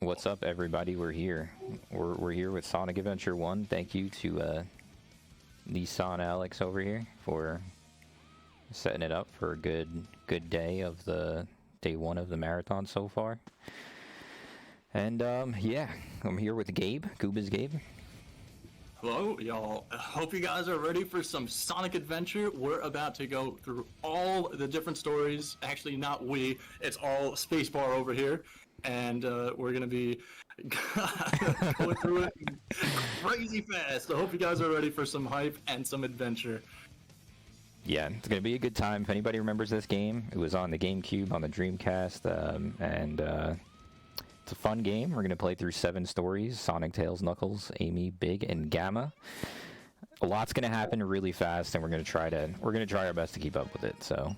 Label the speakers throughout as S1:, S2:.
S1: What's up, everybody? We're here. We're here with Sonic Adventure 1. Thank you to Nissan Alex over here for setting it up for a good day of the day 1 of the marathon so far. And yeah, I'm here with Gabe. GoobIsGabe.
S2: Hello, y'all. Hope you guys are ready for some Sonic adventure. We're about to go through all the different stories. Actually, not we. It's all Spacebar over here. And we're going to be going through it crazy fast. I hope you guys are ready for some hype and some adventure.
S1: Yeah, it's going to be a good time. If anybody remembers this game, it was on the GameCube, on the Dreamcast, and it's a fun game. We're going to play through 7 stories: Sonic, Tails, Knuckles, Amy, Big, and Gamma. A lot's going to happen really fast, and we're going to try our best to keep up with it. So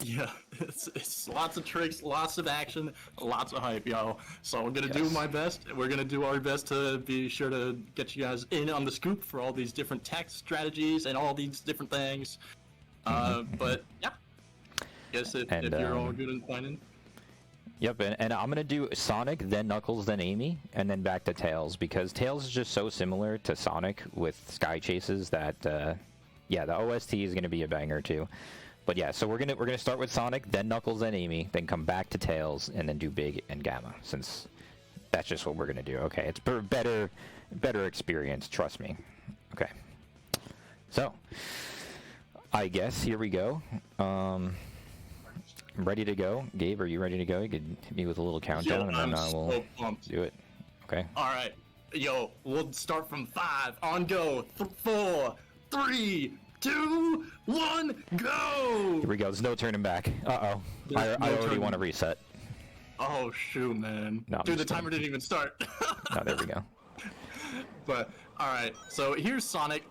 S2: yeah, it's lots of tricks, lots of action, lots of hype, y'all. So I'm going to do my best. We're going to do our best to be sure to get you guys in on the scoop for all these different tech strategies and all these different things. But yeah, guess if you're all good in finding.
S1: Yep, and I'm going to do Sonic, then Knuckles, then Amy, and then back to Tails, because Tails is just so similar to Sonic with sky chases that, yeah, the OST is going to be a banger too. But yeah, so we're gonna start with Sonic, then Knuckles, then Amy, then come back to Tails, and then do Big and Gamma, since that's just what we're going to do. Okay, it's better experience, trust me. Okay, so I guess here we go. I'm ready to go. Gabe, are you ready to go? You could hit me with a little countdown, and then we'll do it. Okay.
S2: All right. Yo, we'll start from 5. On go. 4, 3, 2, 1, go!
S1: Here we go. There's no turning back. Uh-oh. I already want to reset.
S2: Oh, shoot, man.
S1: No,
S2: dude, the timer didn't even start.
S1: Oh, there we go.
S2: But, all right. So here's Sonic.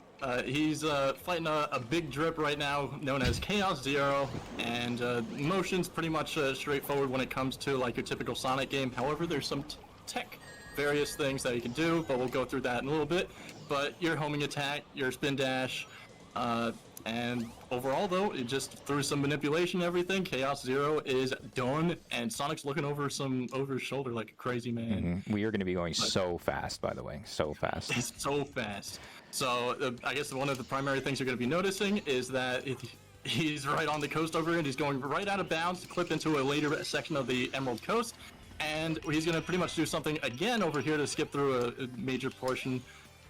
S2: He's fighting a big drip right now known as Chaos Zero, and motion's pretty much straightforward when it comes to like your typical Sonic game. However, there's some various things that you can do, but we'll go through that in a little bit. But your homing attack, your spin dash, and overall though, it just through some manipulation and everything, Chaos Zero is done, and Sonic's looking over his shoulder like a crazy man.
S1: We are going to be going so fast, by the way, so fast.
S2: It's so fast. So I guess one of the primary things you're going to be noticing is that he's right on the coast over here, and he's going right out of bounds to clip into a later section of the Emerald Coast, and he's going to pretty much do something again over here to skip through a major portion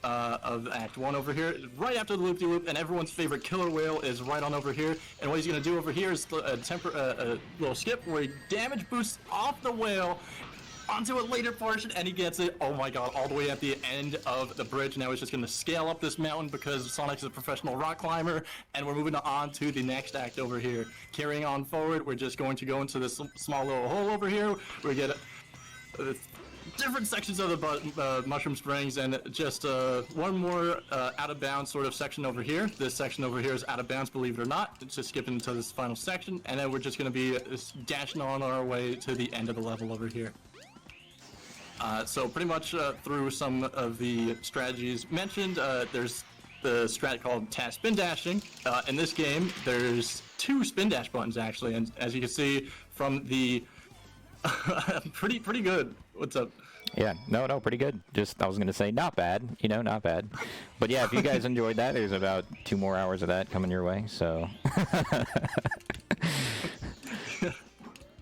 S2: of Act 1 over here, right after the loop-de-loop, and everyone's favorite killer whale is right on over here. And what he's going to do over here is a little skip where he damage boosts off the whale onto a later portion, and he gets it, oh my god, all the way at the end of the bridge. Now he's just going to scale up this mountain because Sonic's a professional rock climber, and we're moving on to the next act over here. Carrying on forward, we're just going to go into this small little hole over here. We get different sections of the Mushroom Springs, and just one more out of bounds sort of section over here. This section over here is out of bounds, believe it or not. It's just skipping into this final section, and then we're just going to be dashing on our way to the end of the level over here. So pretty much through some of the strategies mentioned, there's the strat called task spin dashing. In this game, there's 2 spin dash buttons actually, and as you can see from the pretty good. What's up?
S1: Yeah, no, pretty good. Just, I was going to say, not bad, you know, not bad. But yeah, if you guys enjoyed that, there's about 2 more hours of that coming your way, so.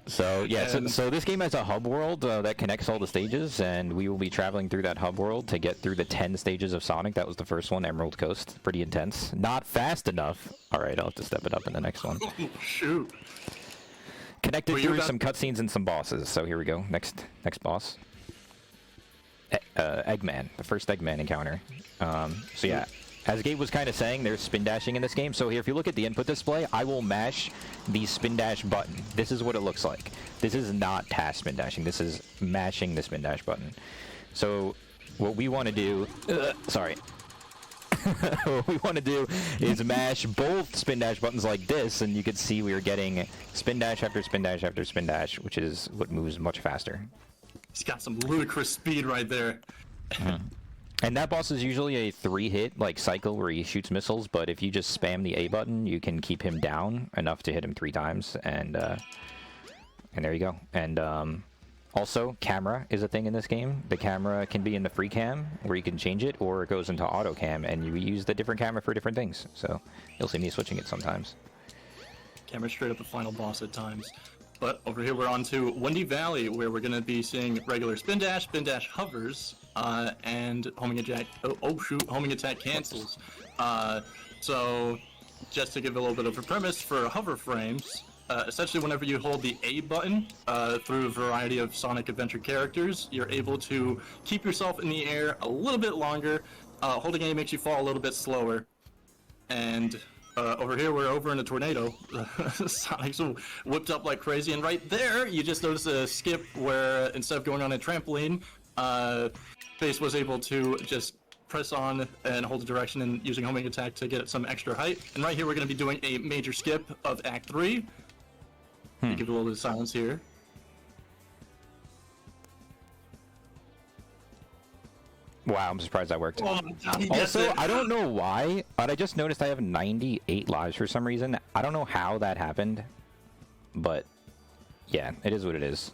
S1: So yeah, so this game has a hub world that connects all the stages, and we will be traveling through that hub world to get through the 10 stages of Sonic. That was the first one, Emerald Coast. Pretty intense. Not fast enough. Alright, I'll have to step it up in the next one.
S2: Oh, shoot.
S1: Connected through some cutscenes and some bosses. So here we go. Next boss. Eggman. The first Eggman encounter. So yeah. As Gabe was kind of saying, there's spin dashing in this game. So here, if you look at the input display, I will mash the spin dash button. This is what it looks like. This is not task spin dashing. This is mashing the spin dash button. So what we want to do, sorry. What we want to do is mash both spin dash buttons like this, and you can see we are getting spin dash after spin dash after spin dash, which is what moves much faster.
S2: He's got some ludicrous speed right there.
S1: And that boss is usually a 3-hit like cycle where he shoots missiles, but if you just spam the A button, you can keep him down enough to hit him 3 times, and there you go. And Also, camera is a thing in this game. The camera can be in the free cam, where you can change it, or it goes into auto cam, and you use the different camera for different things. So you'll see me switching it sometimes.
S2: Camera straight up the final boss at times. But over here we're on to Windy Valley, where we're going to be seeing regular spin dash hovers, and homing attack. Homing attack cancels. So just to give a little bit of a premise for hover frames. Essentially, whenever you hold the A button through a variety of Sonic Adventure characters, you're able to keep yourself in the air a little bit longer. Holding A makes you fall a little bit slower. And over here, we're over in a tornado. Sonic's whipped up like crazy. And right there, you just notice a skip where instead of going on a trampoline, Space was able to just press on and hold the direction and using homing attack to get some extra height. And right here, we're going to be doing a major skip of Act 3. Give it a little bit of silence here.
S1: Wow, I'm surprised that worked.
S2: Oh,
S1: also, I don't know why, but I just noticed I have 98 lives for some reason. I don't know how that happened, but yeah, it is what it is.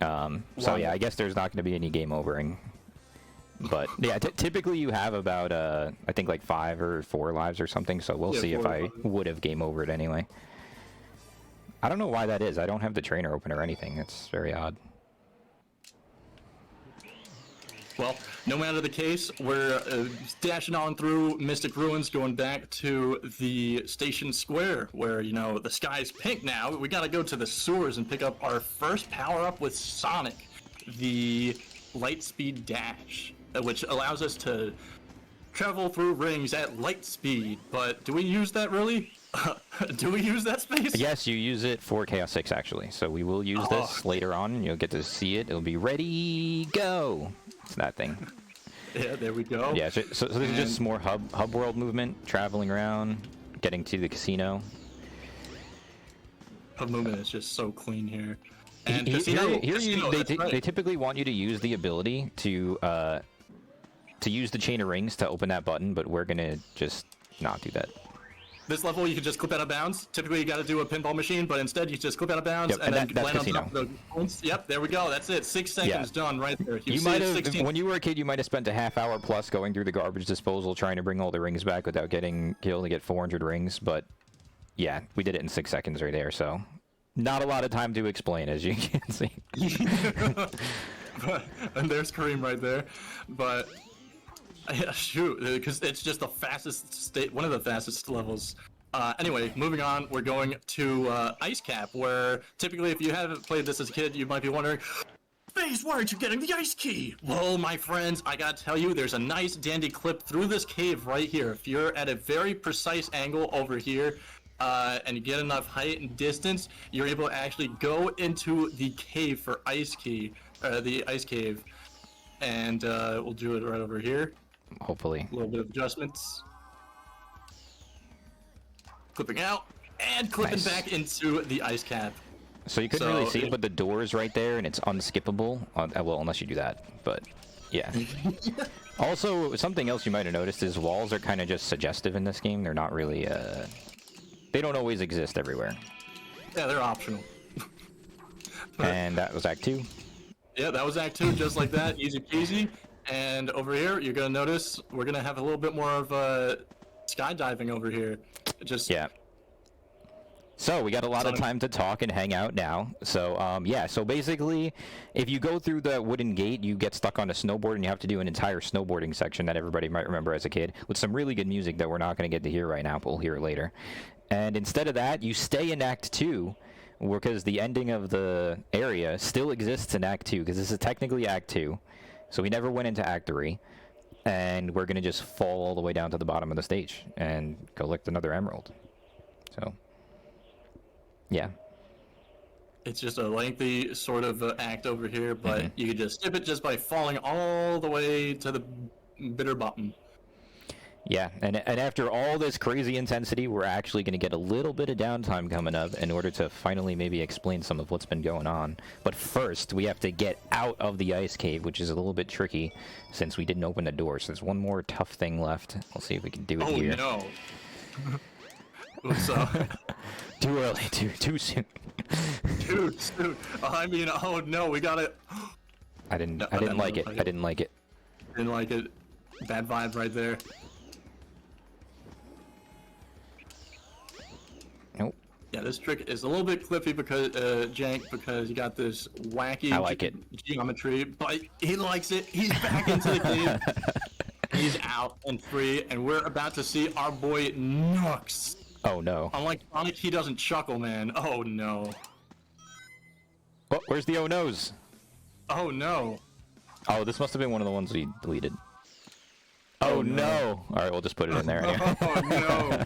S1: So yeah, I guess there's not going to be any game overing. But yeah, typically you have about, I think like 5 or 4 lives or something, so we'll see if I would have game overed anyway. I don't know why that is. I don't have the trainer open or anything. It's very odd.
S2: Well, no matter the case, we're dashing on through Mystic Ruins, going back to the station square, where, you know, the sky's pink now. We gotta go to the sewers and pick up our first power-up with Sonic, the light speed dash, which allows us to travel through rings at light speed. But do we use that really? Do we use that, Space?
S1: Yes, you use it for Chaos 6, actually. So we will use this later on, and you'll get to see it. It'll be ready, go! It's that thing.
S2: Yeah, there we go.
S1: Yeah, so this is just more hub world movement, traveling around, getting to the casino.
S2: Hub movement is just so clean here. And
S1: They
S2: they
S1: typically want you to use the ability to use the chain of rings to open that button, but we're gonna just not do that.
S2: This level, you can just clip out of bounds. Typically, you got to do a pinball machine, but instead, you just clip out of bounds and then land on top of the points. Yep, there we go. That's it. 6 seconds done right there.
S1: You might have, when you were a kid, you might have spent a half hour plus going through the garbage disposal trying to bring all the rings back without getting killed to get 400 rings. But yeah, we did it in 6 seconds right there. So not a lot of time to explain, as you can see.
S2: And there's Kareem right there. But yeah, shoot, because it's just the fastest one of the fastest levels. Anyway, moving on, we're going to Ice Cap, where typically if you haven't played this as a kid, you might be wondering, Space, why aren't you getting the ice key? Well, my friends, I gotta tell you, there's a nice dandy clip through this cave right here. If you're at a very precise angle over here, and you get enough height and distance, you're able to actually go into the cave for ice key, the ice cave. And we'll do it right over here.
S1: Hopefully.
S2: A little bit of adjustments. Clipping out and clipping back into the ice cap.
S1: So you couldn't really see it, but the door is right there and it's unskippable. Well, unless you do that, but yeah. Also, something else you might have noticed is walls are kind of just suggestive in this game. They're not really, they don't always exist everywhere.
S2: Yeah, they're optional.
S1: And that was Act 2.
S2: Yeah, that was Act 2, just like that, easy peasy. And over here, you're gonna notice we're gonna have a little bit more of skydiving over here.
S1: Yeah. So we got a lot of time to talk and hang out now. So yeah, so basically, if you go through the wooden gate, you get stuck on a snowboard and you have to do an entire snowboarding section that everybody might remember as a kid with some really good music that we're not going to get to hear right now, but we'll hear it later. And instead of that, you stay in Act 2, because the ending of the area still exists in Act 2, because this is technically Act 2. So we never went into Act 3, and we're going to just fall all the way down to the bottom of the stage and collect another emerald. So, yeah.
S2: It's just a lengthy sort of act over here, but you can just skip it just by falling all the way to the bitter bottom.
S1: Yeah, and after all this crazy intensity, we're actually going to get a little bit of downtime coming up in order to finally maybe explain some of what's been going on. But first, we have to get out of the ice cave, which is a little bit tricky since we didn't open the door. So there's one more tough thing left. We'll see if we can do it here.
S2: Oh, no. What's up?
S1: Too early, too soon.
S2: shoot. I mean, oh no, we got it.
S1: I didn't like it. I didn't like it.
S2: Didn't like it. Bad vibe right there.
S1: Nope.
S2: Yeah, this trick is a little bit cliffy because jank because you got this wacky
S1: I like it.
S2: geometry, but he likes it. He's back into the game. He's out and free, and we're about to see our boy Nux.
S1: Oh no.
S2: Unlike Sonic, he doesn't chuckle, man. Oh no.
S1: Oh, where's the oh no's?
S2: Oh no.
S1: Oh, this must have been one of the ones we deleted. Oh no. All right, we'll just put it in there. Anyway.
S2: Oh no.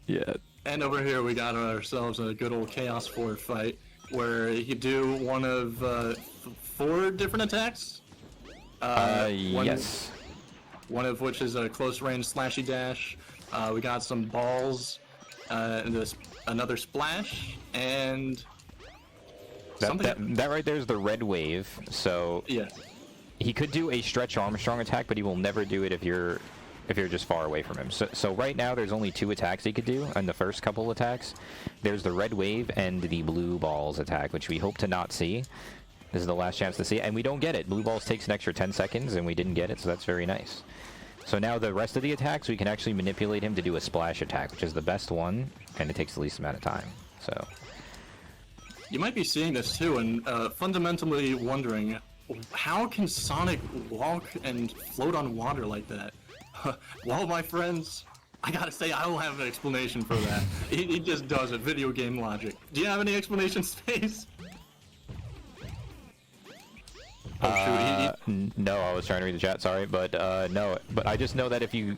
S1: Yeah.
S2: And over here we got ourselves a good old Chaos 4 fight where you do one of 4 different attacks.
S1: Yes.
S2: One of which is a close range slashy dash. We got some balls, and another splash, and
S1: that right there is the red wave. So
S2: yeah,
S1: he could do a stretch Armstrong attack, but he will never do it if you're just far away from him. So right now there's only 2 attacks he could do in the first couple attacks. There's the red wave and the blue balls attack, which we hope to not see. This is the last chance to see it, and we don't get it. Blue balls takes an extra 10 seconds, and we didn't get it, so that's very nice. So now the rest of the attacks, we can actually manipulate him to do a splash attack, which is the best one, and it takes the least amount of time. So
S2: you might be seeing this too, and fundamentally wondering, how can Sonic walk and float on water like that? Well, my friends, I gotta say, I don't have an explanation for that. He just does it, video game logic. Do you have any explanation, Space?
S1: Oh, shoot, no, I was trying to read the chat, sorry, but no, but I just know that if you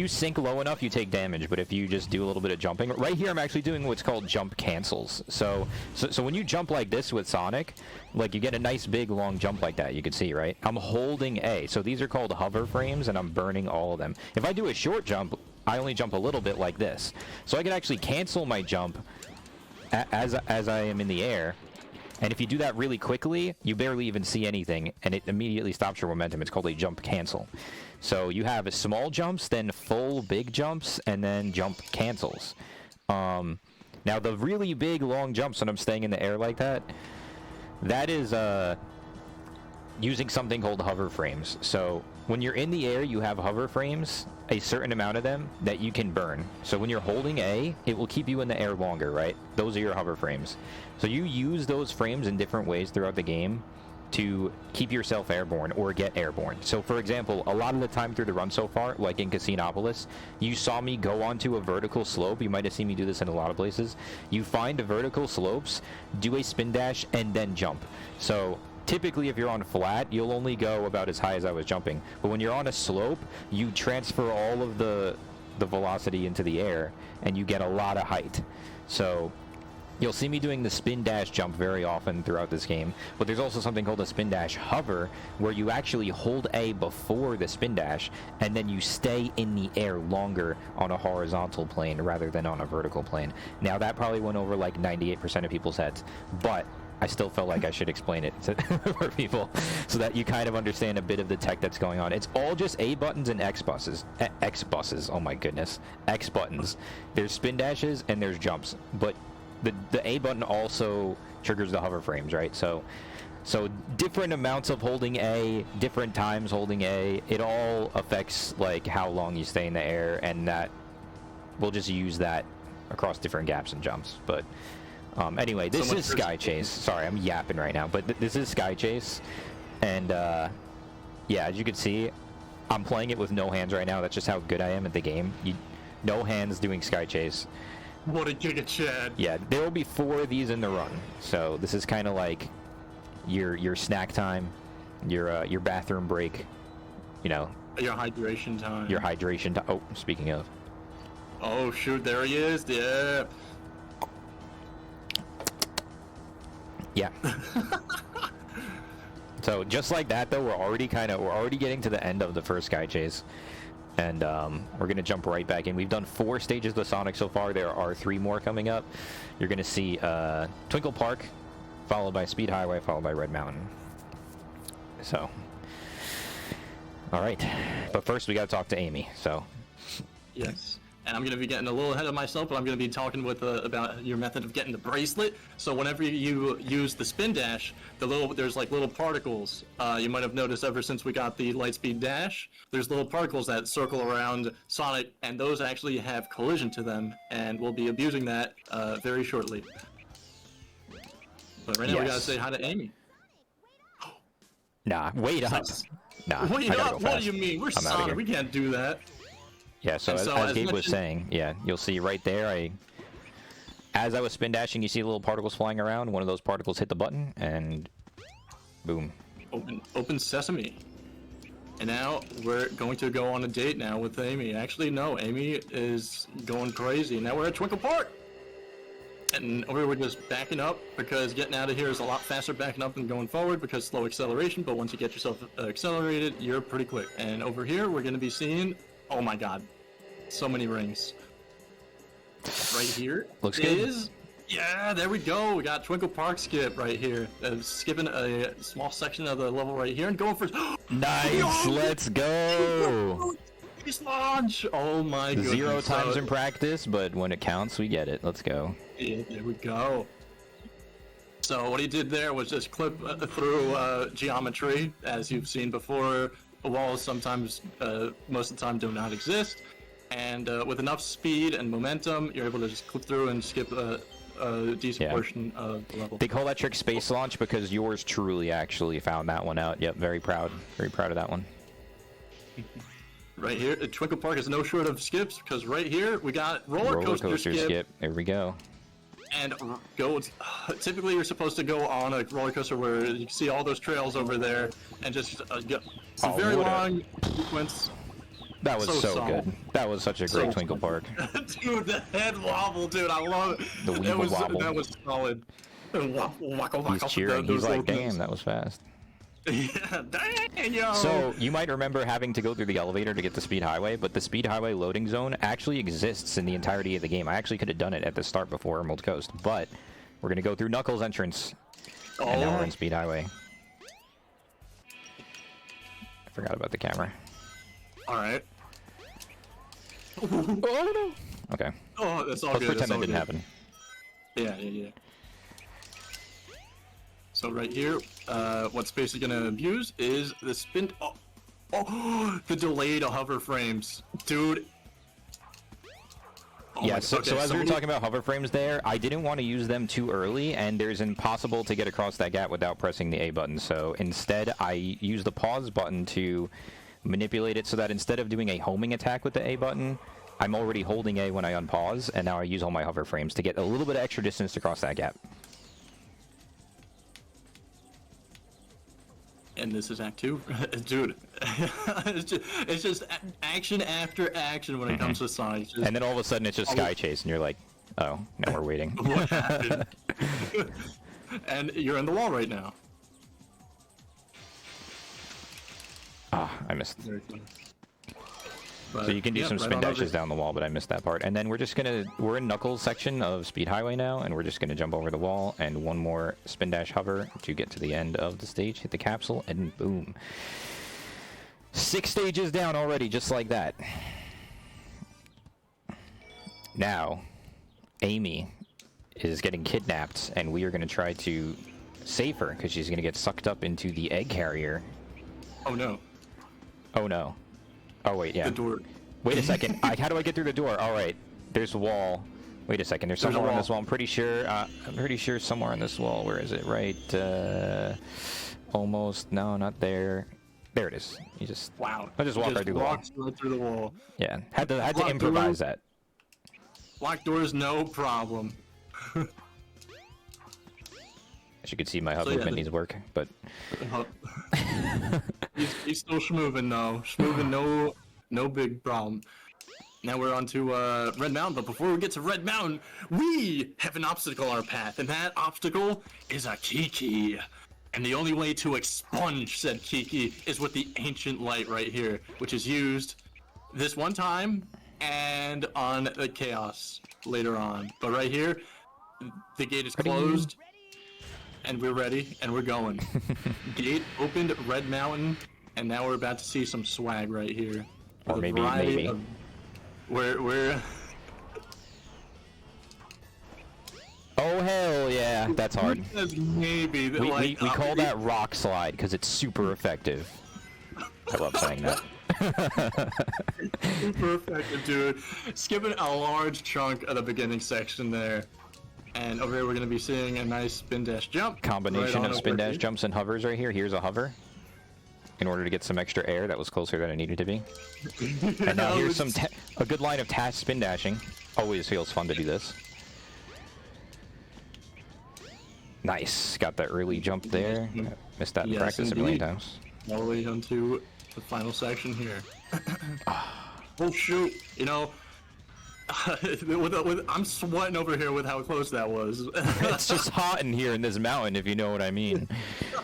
S1: sink low enough, you take damage, but if you just do a little bit of jumping, right here I'm actually doing what's called jump cancels. So when you jump like this with Sonic, like you get a nice big long jump like that, you can see, right? I'm holding A, so these are called hover frames, and I'm burning all of them. If I do a short jump, I only jump a little bit like this. So I can actually cancel my jump as I am in the air. And if you do that really quickly, you barely even see anything, and it immediately stops your momentum. It's called a jump cancel. So you have small jumps, then full big jumps, and then jump cancels. Now the really big long jumps when I'm staying in the air like that, that is using something called hover frames. So when you're in the air, you have hover frames, a certain amount of them, that you can burn. So when you're holding A, it will keep you in the air longer, right? Those are your hover frames. So you use those frames in different ways throughout the game to keep yourself airborne or get airborne. So for example, a lot of the time through the run so far, like in Casinopolis, you saw me go onto a vertical slope. You might have seen me do this in a lot of places. You find the vertical slopes, do a spin dash, and then jump. So typically, if you're on flat, you'll only go about as high as I was jumping. But when you're on a slope, you transfer all of the velocity into the air, and you get a lot of height. So you'll see me doing the spin dash jump very often throughout this game. But there's also something called a spin dash hover, where you actually hold A before the spin dash, and then you stay in the air longer on a horizontal plane rather than on a vertical plane. Now, that probably went over like 98% of people's heads, but I still felt like I should explain it for people so that you kind of understand a bit of the tech that's going on. It's all just A buttons and X buttons. X buttons, oh my goodness. X buttons. There's spin dashes and there's jumps, but the A button also triggers the hover frames, right? So different amounts of holding A, different times holding A, it all affects like how long you stay in the air, and that we'll just use that across different gaps and jumps. But anyway, this is Sky Chase. Sorry, I'm yapping right now, but this is Sky Chase, and yeah, as you can see, I'm playing it with no hands right now. That's just how good I am at the game. No hands doing Sky Chase.
S2: What a giga Chad.
S1: Yeah, there will be 4 of these in the run, so this is kind of like your snack time, your bathroom break, you know.
S2: Your hydration time.
S1: Your hydration time. Oh, speaking of.
S2: Oh shoot, there he is. Yeah.
S1: Yeah. So just like that, though, we're already getting to the end of the first Sky Chase, and we're gonna jump right back in. We've done 4 stages of Sonic so far. There are 3 more coming up. You're gonna see Twinkle Park, followed by Speed Highway, followed by Red Mountain. So, all right, but first we gotta talk to Amy. So.
S2: Yes. And I'm going to be getting a little ahead of myself, but I'm going to be talking with about your method of getting the bracelet. So whenever you use the spin dash, there's like little particles. You might have noticed ever since we got the Lightspeed dash, there's little particles that circle around Sonic, and those actually have collision to them, and we'll be abusing that very shortly. But right now we gotta say hi to Amy.
S1: Nah, wait up. Nah,
S2: wait up? What do you mean? We're Sonic. We can't do that.
S1: Yeah, so as Gabe was saying, yeah, you'll see right there, as I was spin dashing, you see little particles flying around. One of those particles hit the button, and boom.
S2: Open sesame. And now we're going to go on a date now with Amy. Actually, no, Amy is going crazy. Now we're at Twinkle Park. And we're just backing up because getting out of here is a lot faster backing up than going forward because slow acceleration. But once you get yourself accelerated, you're pretty quick. And over here, we're going to be seeing... Oh my god. So many rings. Right here
S1: looks
S2: good.
S1: Good.
S2: Yeah, there we go. We got Twinkle Park skip right here. Skipping a small section of the level right here and going for...
S1: Nice! Let's go!
S2: Launch! Oh my goodness.
S1: 0 times in practice, but when it counts, we get it. Let's go.
S2: Yeah, there we go. So what he did there was just clip through geometry, as you've seen before. Walls sometimes, most of the time, do not exist, and with enough speed and momentum, you're able to just clip through and skip a decent portion of the level.
S1: They call that trick space launch because yours truly actually found that one out. Yep, very proud of that one.
S2: Right here, Twinkle Park is no short of skips because right here we got roller coaster skip.
S1: There we go.
S2: And typically you're supposed to go on a roller coaster where you can see all those trails over there and just get a very long sequence.
S1: That was so good. That was such a great Twinkle Park.
S2: Dude, the head wobble, dude, I love it.
S1: The weeble wobble.
S2: That was solid.
S1: He's cheering. He's like, damn, that was fast.
S2: Yeah, dang, yo!
S1: So, you might remember having to go through the elevator to get the Speed Highway, but the Speed Highway loading zone actually exists in the entirety of the game. I actually could have done it at the start before Emerald Coast, but we're going to go through Knuckles' entrance, and now we're in Speed Highway. I forgot about the camera.
S2: Alright.
S1: Oh, no! Okay.
S2: Oh, that's all
S1: Let's
S2: good.
S1: pretend that didn't happen.
S2: Yeah. So right here, what Space is gonna abuse is the spin. Oh, the delayed hover frames, dude. Oh
S1: yeah. So as we were talking about hover frames, there, I didn't want to use them too early, and there's impossible to get across that gap without pressing the A button. So instead, I use the pause button to manipulate it so that instead of doing a homing attack with the A button, I'm already holding A when I unpause, and now I use all my hover frames to get a little bit of extra distance to cross that gap.
S2: And this is Act 2, dude. it's just action after action when it comes to Sonic.
S1: And then all of a sudden it's just Sky Chase, and you're like, oh, now we're waiting.
S2: What happened? And you're in the wall right now.
S1: Ah, I missed.
S2: But,
S1: so you can do some spin dashes down the wall, but I missed that part. And then we're in Knuckles section of Speed Highway now, and we're just gonna jump over the wall and one more spin dash hover to get to the end of the stage, hit the capsule, and boom. 6 stages down already, just like that. Now, Amy is getting kidnapped, and we are gonna try to save her, because she's gonna get sucked up into the egg carrier.
S2: Oh no.
S1: Oh no. Oh wait, yeah.
S2: The door.
S1: Wait a second. How do I get through the door? All right. There's a wall. Wait a second. There's somewhere on this wall. I'm pretty sure somewhere on this wall. Where is it? Right. Almost. No, not there. There it is. You just.
S2: Wow.
S1: I just walk right through the wall.
S2: Right through the wall.
S1: Yeah. Had to improvise that.
S2: Locked doors, no problem.
S1: As you can see, my hub movement needs work, but.
S2: He's still schmoovin' though. Schmoovin', no big problem. Now we're on to Red Mountain, but before we get to Red Mountain, we have an obstacle on our path, and that obstacle is a Kiki. And the only way to expunge said Kiki is with the ancient light right here, which is used this one time and on the Chaos later on. But right here, the gate is closed. And we're ready, and we're going. Gate opened, Red Mountain, and now we're about to see some swag right here.
S1: Or maybe.
S2: We're
S1: Oh hell yeah, that's hard.
S2: Maybe.
S1: We call that rock slide because it's super effective. I love saying that.
S2: Super effective, dude. Skipping a large chunk of the beginning section there. And over here we're going to be seeing a nice spin dash jump.
S1: Combination
S2: right
S1: of spin dash jumps and hovers right here. Here's a hover. In order to get some extra air, that was closer than it needed to be. And now here's a good line of task spin dashing. Always feels fun to do this. Nice. Got that early jump there. Missed that in practice a million times.
S2: All the way onto the final section here. Oh shoot! You know, I'm sweating over here with how close that was.
S1: It's just hot in here in this mountain, if you know what I mean.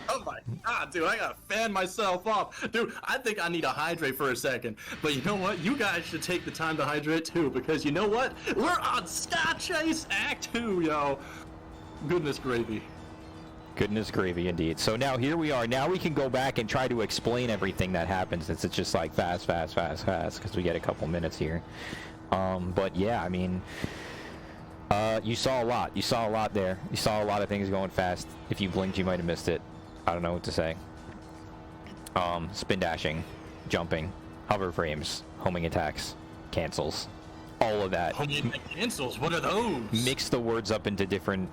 S2: Oh my god, dude, I gotta fan myself off. Dude, I think I need to hydrate for a second. But you know what? You guys should take the time to hydrate too, because you know what? We're on Sky Chase Act 2, yo. Goodness gravy.
S1: Goodness gravy, indeed. So now here we are. Now we can go back and try to explain everything that happens. It's just like fast, because we get a couple minutes here. But yeah, I mean, you saw a lot. You saw a lot there. You saw a lot of things going fast. If you blinked, you might have missed it. I don't know what to say. Spin dashing, jumping, hover frames, homing attacks, cancels, all of that.
S2: Homing attack cancels? What are those?
S1: Mix the words up into different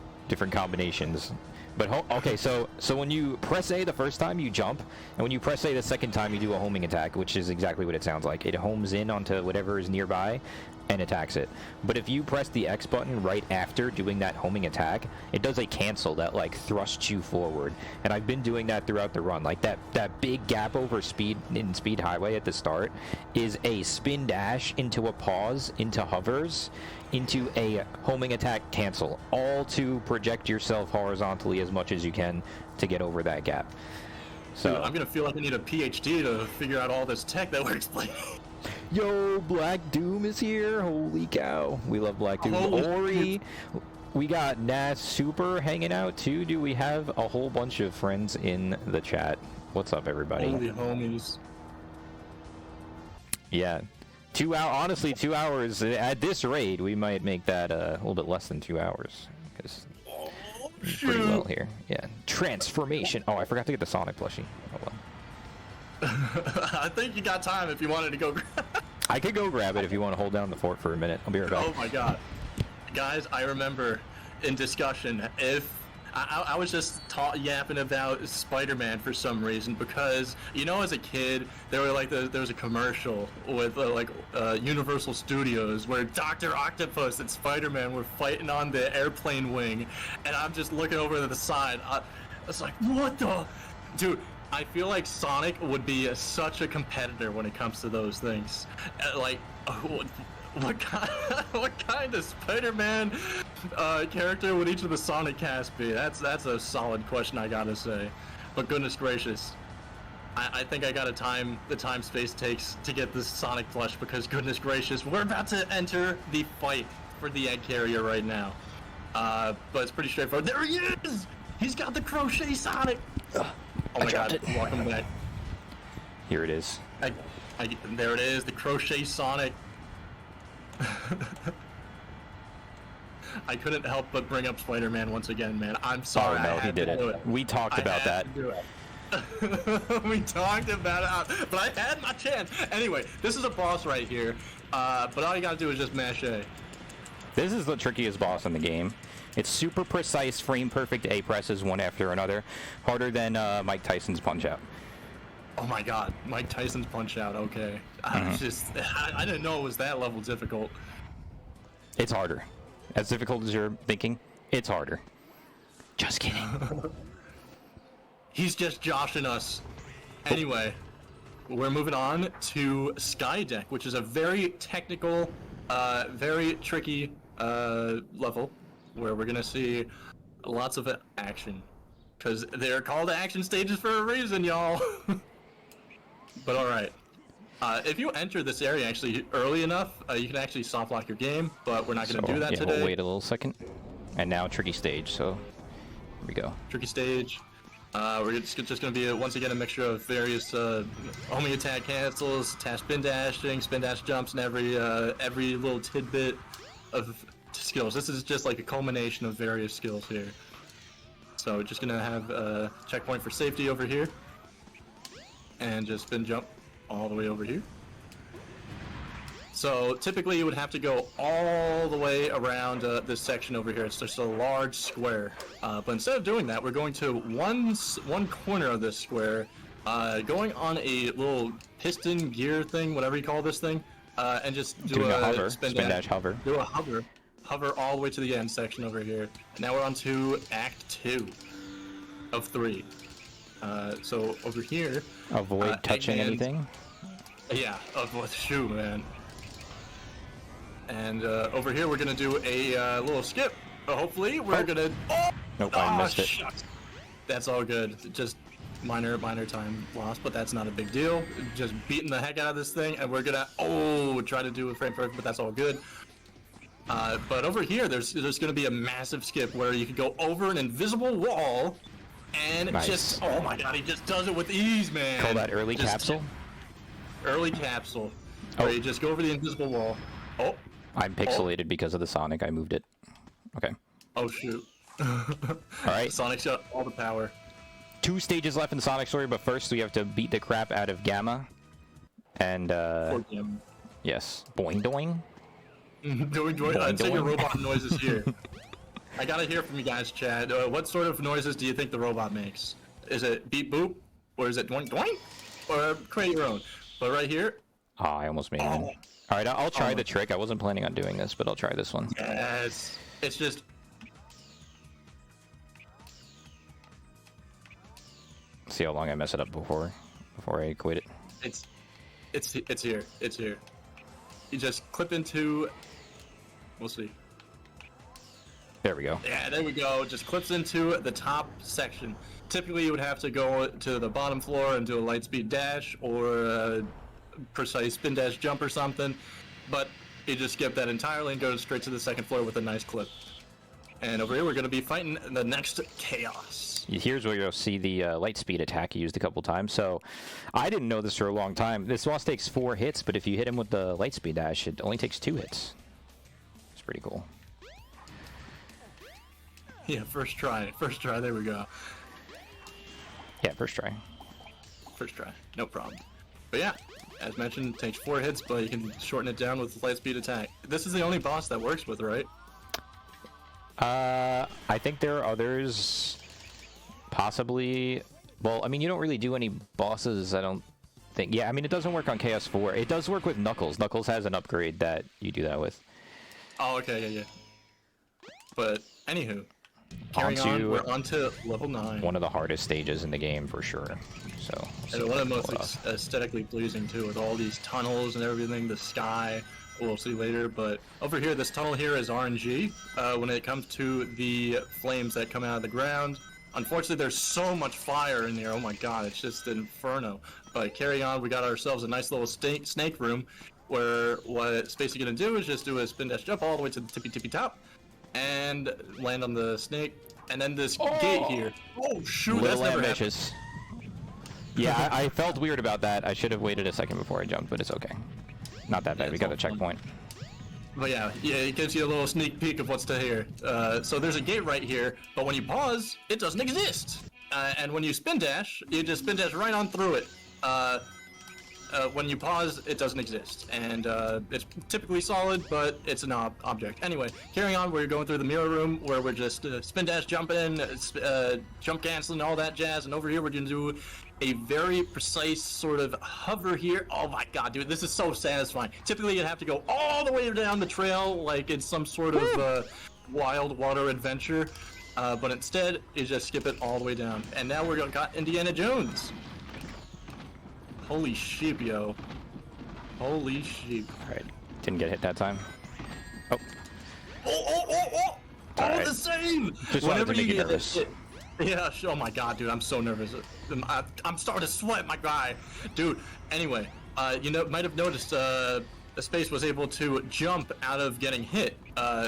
S1: combinations. But okay, so when you press A the first time, you jump, and when you press A the second time, you do a homing attack, which is exactly what it sounds like. It homes in onto whatever is nearby and attacks it. But if you press the X button right after doing that homing attack, it does a cancel that like thrusts you forward. And I've been doing that throughout the run. Like that big gap over speed highway at the start is a spin dash into a pause, into hovers, into a homing attack cancel, all to project yourself horizontally as much as you can to get over that gap. So
S2: dude, I'm gonna feel like I need a PhD to figure out all this tech that we're explaining.
S1: Yo, Black Doom is here. Holy cow. We love Black Doom. Ori. We got Nas Super hanging out too. Do we have a whole bunch of friends in the chat? What's up, everybody?
S2: Holy homies.
S1: Yeah. 2 hours, honestly, 2 hours. At this rate, we might make that a little bit less than 2 hours. Because pretty well here. Yeah. Transformation. Oh, I forgot to get the Sonic plushie. Oh well.
S2: I think you got time if you wanted to go grab.
S1: I could go grab it if you want to hold down the fort for a minute. I'll be right back.
S2: Oh my god. Guys, I remember in discussion, if I was just yapping about Spider-Man for some reason, because, you know, as a kid, there was a commercial with Universal Studios where Dr. Octopus and Spider-Man were fighting on the airplane wing, and I'm just looking over to the side. I was like, what the? Dude, I feel like Sonic would be such a competitor when it comes to those things. What kind of Spider-Man character would each of the Sonic cast be? That's a solid question, I gotta say. But goodness gracious, I think I gotta time the time space takes to get this Sonic plush, because goodness gracious, we're about to enter the fight for the egg carrier right now. But it's pretty straightforward. There he is! He's got the crochet Sonic! Oh my god, welcome back.
S1: Here it is.
S2: There it is, the crochet Sonic. I couldn't help but bring up Spider-Man once again, man. I'm sorry.
S1: Oh no, he did it. We talked about that.
S2: We talked about it, but I had my chance. Anyway, this is a boss right here, but all you gotta do is just mash A.
S1: This is the trickiest boss in the game. It's super precise, frame-perfect A presses one after another, harder than Mike Tyson's Punch-Out.
S2: Oh my god, Mike Tyson's Punch-Out, okay. I didn't know it was that level difficult.
S1: It's harder. As difficult as you're thinking, it's harder. Just kidding.
S2: He's just joshing us. Anyway, we're moving on to Sky Deck, which is a very technical, very tricky level, where we're gonna see lots of action. Because they're called action stages for a reason, y'all. But alright. If you enter this area actually early enough, you can actually soft lock your game, but we're not going to do that today.
S1: We'll wait a little second. And now tricky stage, so here we go.
S2: Tricky stage. We're just going to be, once again, a mixture of various homing attack cancels, spin dash jumps, and every little tidbit of skills. This is just like a culmination of various skills here. So just gonna have a checkpoint for safety over here. And just spin jump all the way over here. So typically you would have to go all the way around this section over here. It's just a large square. But instead of doing that, we're going to one corner of this square, going on a little piston gear thing, whatever you call this thing, and just do a
S1: hover, spin dash hover.
S2: Do a hover all the way to the end section over here. Now we're on to Act 2 of 3. So over here,
S1: avoid touching anything.
S2: Yeah, avoid shoe, man. And over here, we're gonna do a little skip. Hopefully, we're gonna. Oh!
S1: Nope, I missed it.
S2: Shucks. That's all good. Just minor time loss, but that's not a big deal. Just beating the heck out of this thing, and we're gonna try to do a frame perfect, but that's all good. But over here, there's gonna be a massive skip where you can go over an invisible wall, and just oh my god, he just does it with ease, man.
S1: Call that early capsule.
S2: Early capsule. Where you just go over the invisible wall. Oh.
S1: I'm pixelated because of the Sonic. I moved it. Okay.
S2: Oh shoot.
S1: Alright.
S2: Sonic's got all the power.
S1: 2 stages left in the Sonic story, but first we have to beat the crap out of Gamma. And, yes. Boing doing?
S2: Doing. I'd say your robot noises here. I gotta hear from you guys, Chad. What sort of noises do you think the robot makes? Is it beep boop? Or is it doink doink? Or create your own? But right here...
S1: Oh, I almost made it. Alright, I'll try the trick. I wasn't planning on doing this, but I'll try this one.
S2: Yes. It's just...
S1: See how long I mess it up before I quit it.
S2: It's here. It's here. You just clip into... We'll see.
S1: There we go.
S2: Yeah, there we go. Just clips into the top section. Typically, you would have to go to the bottom floor and do a light speed dash or precise spin dash jump or something, but you just skip that entirely and go straight to the second floor with a nice clip. And over here we're going to be fighting the next chaos.
S1: Here's where you'll see the light speed attack used a couple times. So I didn't know this for a long time. This boss takes 4 hits, but if you hit him with the light speed dash, it only takes 2 hits. It's pretty cool.
S2: Yeah, first try, there we go.
S1: Yeah, first try.
S2: First try, no problem. But yeah, as mentioned, it takes 4 hits, but you can shorten it down with light speed attack. This is the only boss that works with, right?
S1: I think there are others, possibly. Well, I mean, you don't really do any bosses, I don't think. Yeah, I mean, it doesn't work on Chaos 4. It does work with Knuckles. Knuckles has an upgrade that you do that with.
S2: Oh, okay, yeah. But, anywho, carrying on, we're on to level 9.
S1: One of the hardest stages in the game, for sure. So,
S2: and one of the most aesthetically pleasing, too, with all these tunnels and everything, the sky. We'll see later, but over here, this tunnel here is RNG when it comes to the flames that come out of the ground. Unfortunately, there's so much fire in there. Oh my god, it's just an inferno. But carry on, we got ourselves a nice little snake room where what Space is going to do is just do a spin dash jump all the way to the tippy top and land on the snake. And then this gate here. Oh shoot, that's never happened.
S1: Yeah, I felt weird about that. I should have waited a second before I jumped, but it's okay. Not that bad. Yeah, we got a checkpoint.
S2: But yeah, it gives you a little sneak peek of what's to here. So there's a gate right here, but when you pause, it doesn't exist. And when you spin dash, you just spin dash right on through it. When you pause, it doesn't exist. And it's typically solid, but it's an object. Anyway, carrying on, we're going through the mirror room where we're just spin dash jumping, jump canceling, all that jazz. And over here, we're going to do a very precise sort of hover here. Oh my god, dude, this is so satisfying. Typically, you'd have to go all the way down the trail like it's some sort of wild water adventure. But instead, you just skip it all the way down. And now we're got Indiana Jones. Holy sheep, yo. Holy sheep.
S1: Alright, didn't get hit that time. Oh.
S2: All
S1: right.
S2: the same!
S1: Just wanted to make you nervous.
S2: Yeah, oh my god, dude, I'm so nervous. I'm starting to sweat, my guy. Dude, anyway, you might have noticed Space was able to jump out of getting hit.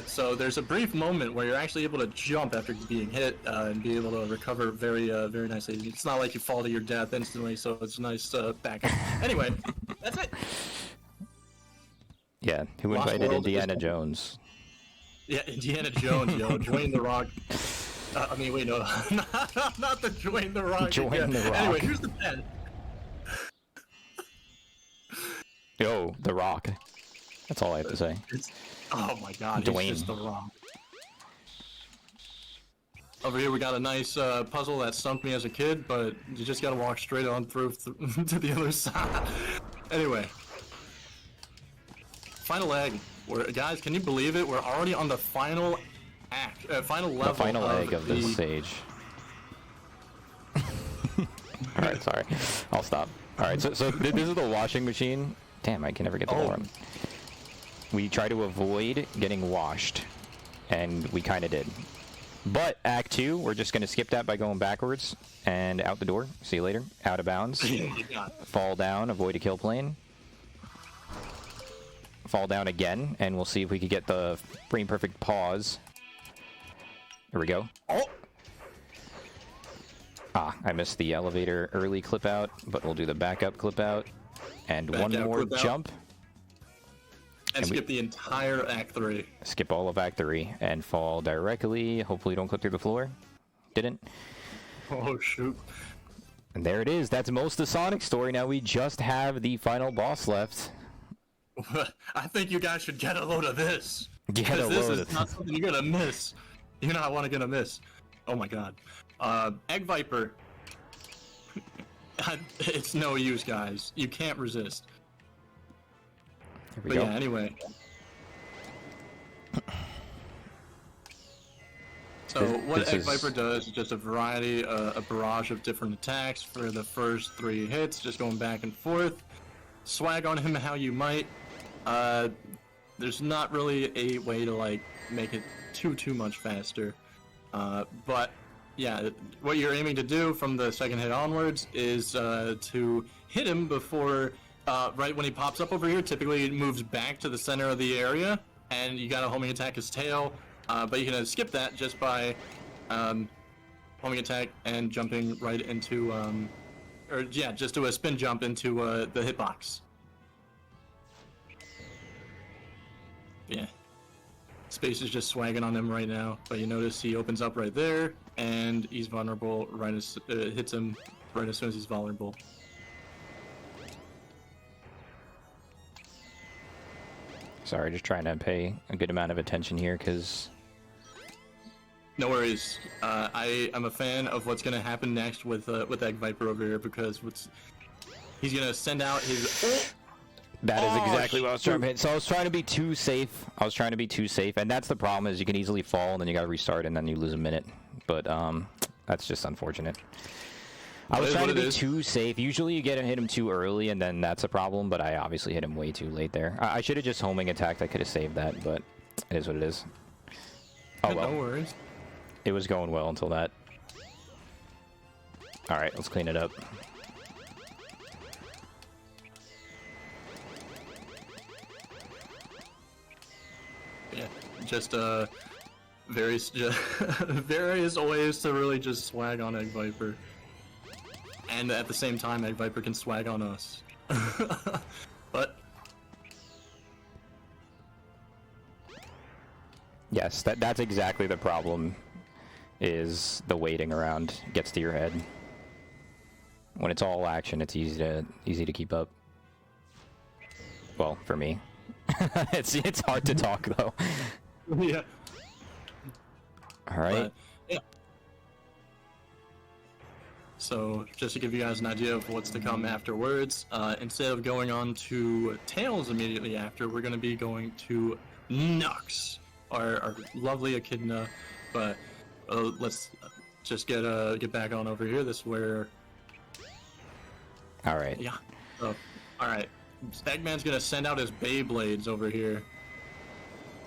S2: So there's a brief moment where you're actually able to jump after being hit and be able to recover very nicely. It's not like you fall to your death instantly, so it's nice backup. Anyway, that's it.
S1: Yeah, who invited Indiana Jones?
S2: Yeah, Indiana Jones, yo, Dwayne the Rock. I mean, wait, no, not the Dwayne the Rock.
S1: Dwayne the Rock.
S2: Anyway, here's the pen.
S1: Yo, The Rock. That's all I have to say.
S2: Oh my God,
S1: Dwayne.
S2: It's just the Rock. Over here we got a nice puzzle that stumped me as a kid, but you just gotta walk straight on through to the other side. Anyway, final egg. Guys, can you believe it? We're already on the final act, final level.
S1: The final egg of this stage. Alright, sorry. I'll stop. Alright, so this is the washing machine. Damn, I can never get the alarm. We try to avoid getting washed, and we kind of did. But Act 2, we're just going to skip that by going backwards and out the door. See you later. Out of bounds. Fall down, avoid a kill plane. Fall down again, and we'll see if we can get the frame perfect pause. Here we go.
S2: Oh!
S1: Ah, I missed the elevator early clip out, but we'll do the backup clip out. And one more jump.
S2: And skip the entire Act 3.
S1: Skip all of Act 3 and fall directly. Hopefully don't clip through the floor. Didn't.
S2: Oh, shoot.
S1: And there it is. That's most of Sonic's story. Now we just have the final boss left.
S2: I think you guys should get a load of this.
S1: Get a load.
S2: This is not something you're gonna miss. You're not want to gonna miss. Oh my God. Egg Viper. It's no use, guys. You can't resist.
S1: Here we go.
S2: Yeah, anyway. So what Egg Viper does is just a variety, a barrage of different attacks for the first 3 hits, just going back and forth. Swag on him how you might. There's not really a way to like make it too much faster. But yeah, what you're aiming to do from the second hit onwards is to hit him before, right when he pops up over here. Typically it moves back to the center of the area, and you gotta homing attack his tail. But you can skip that just by homing attack and jumping right into, or yeah, just do a spin jump into the hitbox. Yeah. Space is just swagging on him right now, but you notice he opens up right there, and he's vulnerable right as hits him right as soon as he's vulnerable.
S1: Sorry, just trying to pay a good amount of attention here, because...
S2: No worries. I'm a fan of what's gonna happen next with Egg Viper over here, because he's gonna send out his...
S1: That is exactly what I was trying to hit. So I was trying to be too safe. And that's the problem, is you can easily fall, and then you gotta restart, and then you lose a minute. But, that's just unfortunate. I was trying to be too safe. Usually you hit him too early, and then that's a problem, but I obviously hit him way too late there. I should have just homing attacked. I could have saved that, but it is what it is. Oh well.
S2: No worries.
S1: It was going well until that. Alright, let's clean it up.
S2: Yeah, just various ways to really just swag on Egg Viper, and at the same time, Egg Viper can swag on us. But
S1: yes, that's exactly the problem. Is the waiting around gets to your head. When it's all action, it's easy to keep up. Well, for me. it's hard to talk though.
S2: Yeah.
S1: All right.
S2: Yeah. So just to give you guys an idea of what's to come afterwards, instead of going on to Tails immediately after, we're going to be going to Nux, our lovely echidna. But let's just get back on over here. This is where.
S1: All right.
S2: Yeah. All right. Eggman's gonna send out his Beyblades over here,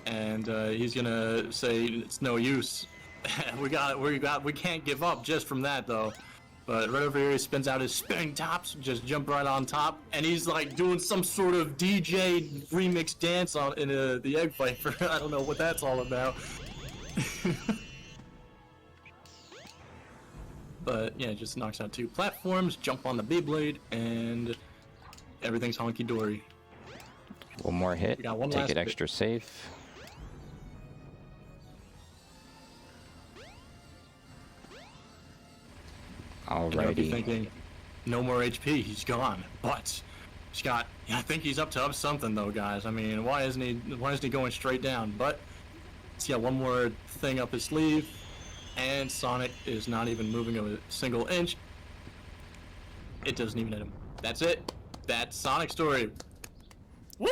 S2: and he's gonna say it's no use. we can't give up just from that though. But right over here, he spins out his spinning tops, just jump right on top, and he's like doing some sort of DJ remix dance in the Egg Viper. I don't know what that's all about. But yeah, it just knocks out 2 platforms, jump on the Beyblade, and everything's honky-dory.
S1: One more hit.
S2: We got one
S1: Take
S2: last
S1: it extra
S2: hit.
S1: safe.
S2: And you'll be
S1: Alrighty.
S2: thinking, no more HP, he's gone. But he's got, I think he's up to something though, guys. I mean, why isn't he going straight down? But he's got one more thing up his sleeve, and Sonic is not even moving a single inch. It doesn't even hit him. That's it. That's Sonic's story. Woo!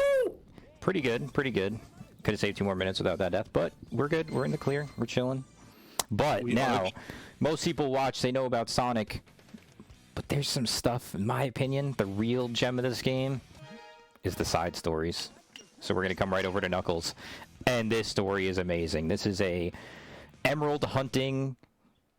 S1: Pretty good, pretty good. Could have saved 2 more minutes without that death, but we're good. We're in the clear. We're chilling. But now, most people watch, they know about Sonic, but there's some stuff, in my opinion, the real gem of this game is the side stories. So we're going to come right over to Knuckles, and this story is amazing. This is a emerald hunting.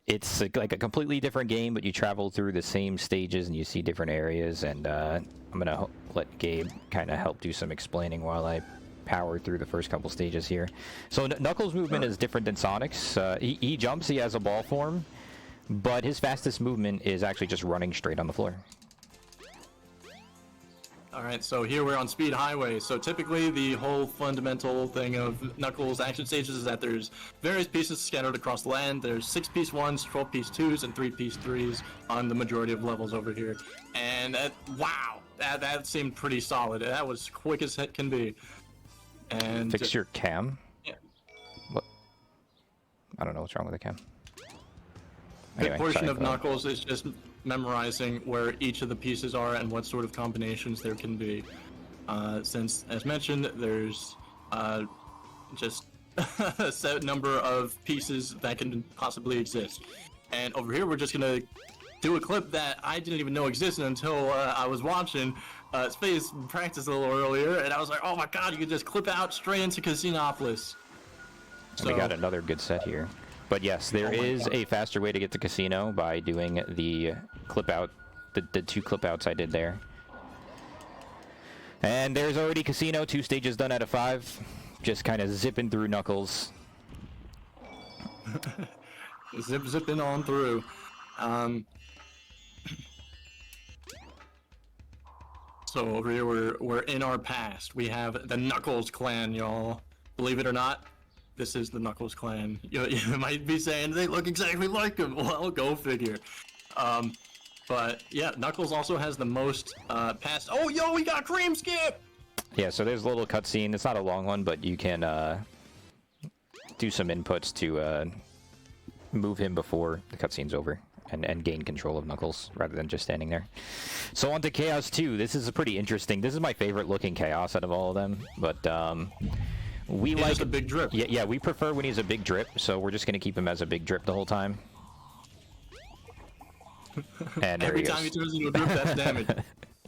S1: It's like a completely different game, but you travel through the same stages and you see different areas, and I'm going to let Gabe kind of help do some explaining while I power through the first couple stages here. So Knuckles' movement is different than Sonic's. He jumps, he has a ball form, but his fastest movement is actually just running straight on the floor.
S2: Alright, so here we're on Speed Highway. So typically the whole fundamental thing of Knuckles action stages is that there's various pieces scattered across the land. There's 6-piece 1s, 12-piece 2s, and 3-piece 3s on the majority of levels over here. And wow, that seemed pretty solid. That was quick as it can be. And
S1: Fix your cam?
S2: Yeah.
S1: What? I don't know what's wrong with the cam.
S2: A good
S1: Anyway,
S2: portion
S1: sorry,
S2: of Knuckles is just memorizing where each of the pieces are and what sort of combinations there can be. Since, as mentioned, there's just a set number of pieces that can possibly exist. And over here, we're just going to do a clip that I didn't even know existed until I was watching Space practice a little earlier, and I was like, oh my god, you could just clip out straight into Casinopolis.
S1: So, we got another good set here. But yes, there is a faster way to get to Casino by doing the clip out, the 2 clip outs I did there. And there's already Casino, 2 stages done out of 5. Just kind of zipping through Knuckles.
S2: Zipping on through. So over here, we're in our past. We have the Knuckles clan, y'all. Believe it or not, this is the Knuckles clan. You might be saying they look exactly like him. Well, go figure. But yeah, Knuckles also has the most past. Oh, yo, we got Cream Skip!
S1: Yeah, so there's a little cutscene. It's not a long one, but you can do some inputs to move him before the cutscene's over. And gain control of Knuckles rather than just standing there. So on to Chaos 2. This is a pretty interesting. This is my favorite looking Chaos out of all of them. But we like
S2: a big drip.
S1: Yeah, we prefer when he's a big drip. So we're just gonna keep him as a big drip the whole time. And
S2: every time he turns into a drip, that's damage.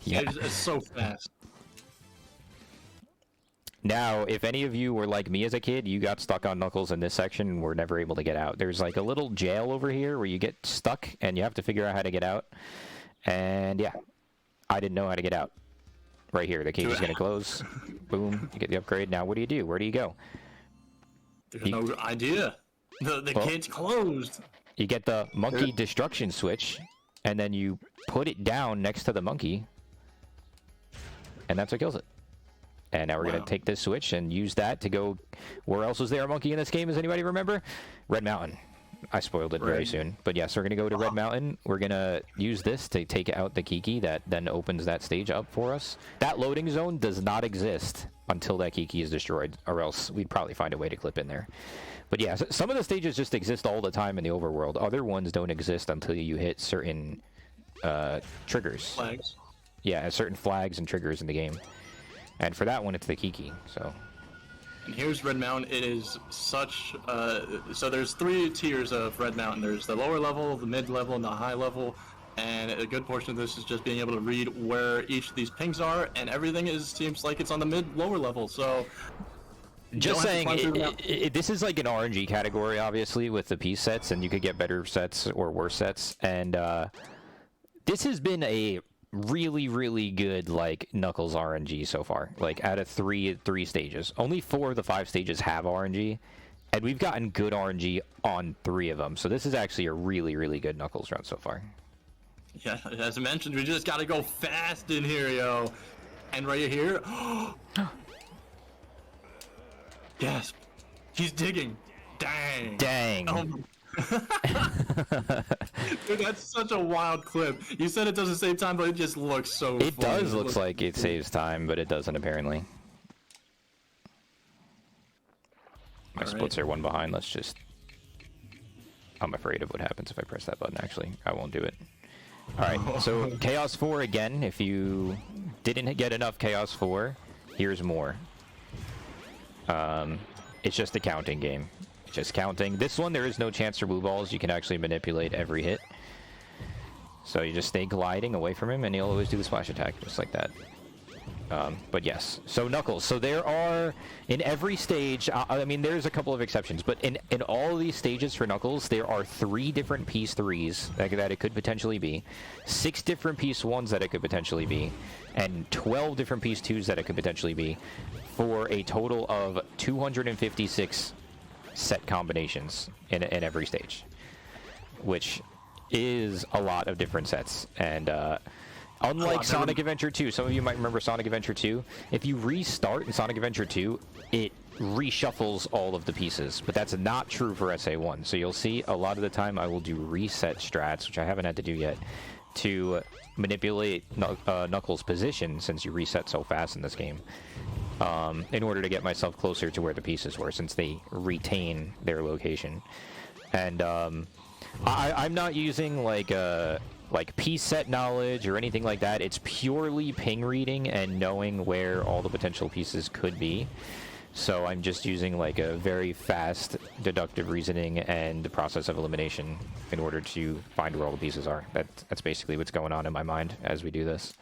S1: Yeah,
S2: it's so fast.
S1: Now, if any of you were like me as a kid, you got stuck on Knuckles in this section and were never able to get out. There's like a little jail over here where you get stuck and you have to figure out how to get out. And yeah, I didn't know how to get out. Right here, the cage is going to close. Boom, you get the upgrade. Now what do you do? Where do you go?
S2: There's no idea. The cage's closed.
S1: You get the monkey destruction switch, and then you put it down next to the monkey, and that's what kills it. And now we're going to take this switch and use that to go... Where else was there a monkey in this game? Does anybody remember? Red Mountain. I spoiled it very soon. But yes, we're going to go to Red Mountain. We're going to use this to take out the Kiki that then opens that stage up for us. That loading zone does not exist until that Kiki is destroyed, or else we'd probably find a way to clip in there. But yeah, some of the stages just exist all the time in the overworld. Other ones don't exist until you hit certain triggers.
S2: Flags.
S1: Yeah, certain flags and triggers in the game. And for that one, it's the Kiki, so...
S2: And here's Red Mountain. It is such... so there's 3 tiers of Red Mountain. There's the lower level, the mid level, and the high level. And a good portion of this is just being able to read where each of these pings are, and everything seems like it's on the mid-lower level, so...
S1: Just saying, this is like an RNG category, obviously, with the piece sets, and you could get better sets or worse sets. And this has been a really, really good, like, Knuckles RNG so far. Like, out of three stages. Only 4 of the 5 stages have RNG, and we've gotten good RNG on 3 of them. So this is actually a really, really good Knuckles run so far.
S2: Yeah, as I mentioned, we just gotta go fast in here, yo. And right here... Yes. He's digging. Dang.
S1: Dang.
S2: Dude, that's such a wild clip. You said it doesn't save time, but it just looks so
S1: It
S2: funny.
S1: does looks like it saves time, but it doesn't apparently. My splits are one behind. Let's just... I'm afraid of what happens if I press that button, actually. I won't do it. Alright, so Chaos 4 again. If you didn't get enough Chaos 4, here's more. It's just a counting game. Just counting. This one, there is no chance for blue balls. You can actually manipulate every hit. So you just stay gliding away from him, and he'll always do the splash attack, just like that. But yes. So Knuckles. So there are, in every stage, I mean, there's a couple of exceptions, but in all of these stages for Knuckles, there are 3 different piece 3s that it could potentially be, 6 different piece 1s that it could potentially be, and 12 different piece 2s that it could potentially be, for a total of 256 set combinations in every stage, which is a lot of different sets. And unlike Sonic Adventure 2, some of you might remember Sonic Adventure 2, if you restart in Sonic Adventure 2, it reshuffles all of the pieces, but that's not true for SA1. So you'll see a lot of the time I will do reset strats, which I haven't had to do yet, to manipulate Knuckles' position, since you reset so fast in this game, in order to get myself closer to where the pieces were, since they retain their location. And I'm not using like piece set knowledge or anything like that. It's purely ping reading and knowing where all the potential pieces could be. So I'm just using like a very fast deductive reasoning and the process of elimination in order to find where all the pieces are. That's basically what's going on in my mind as we do this.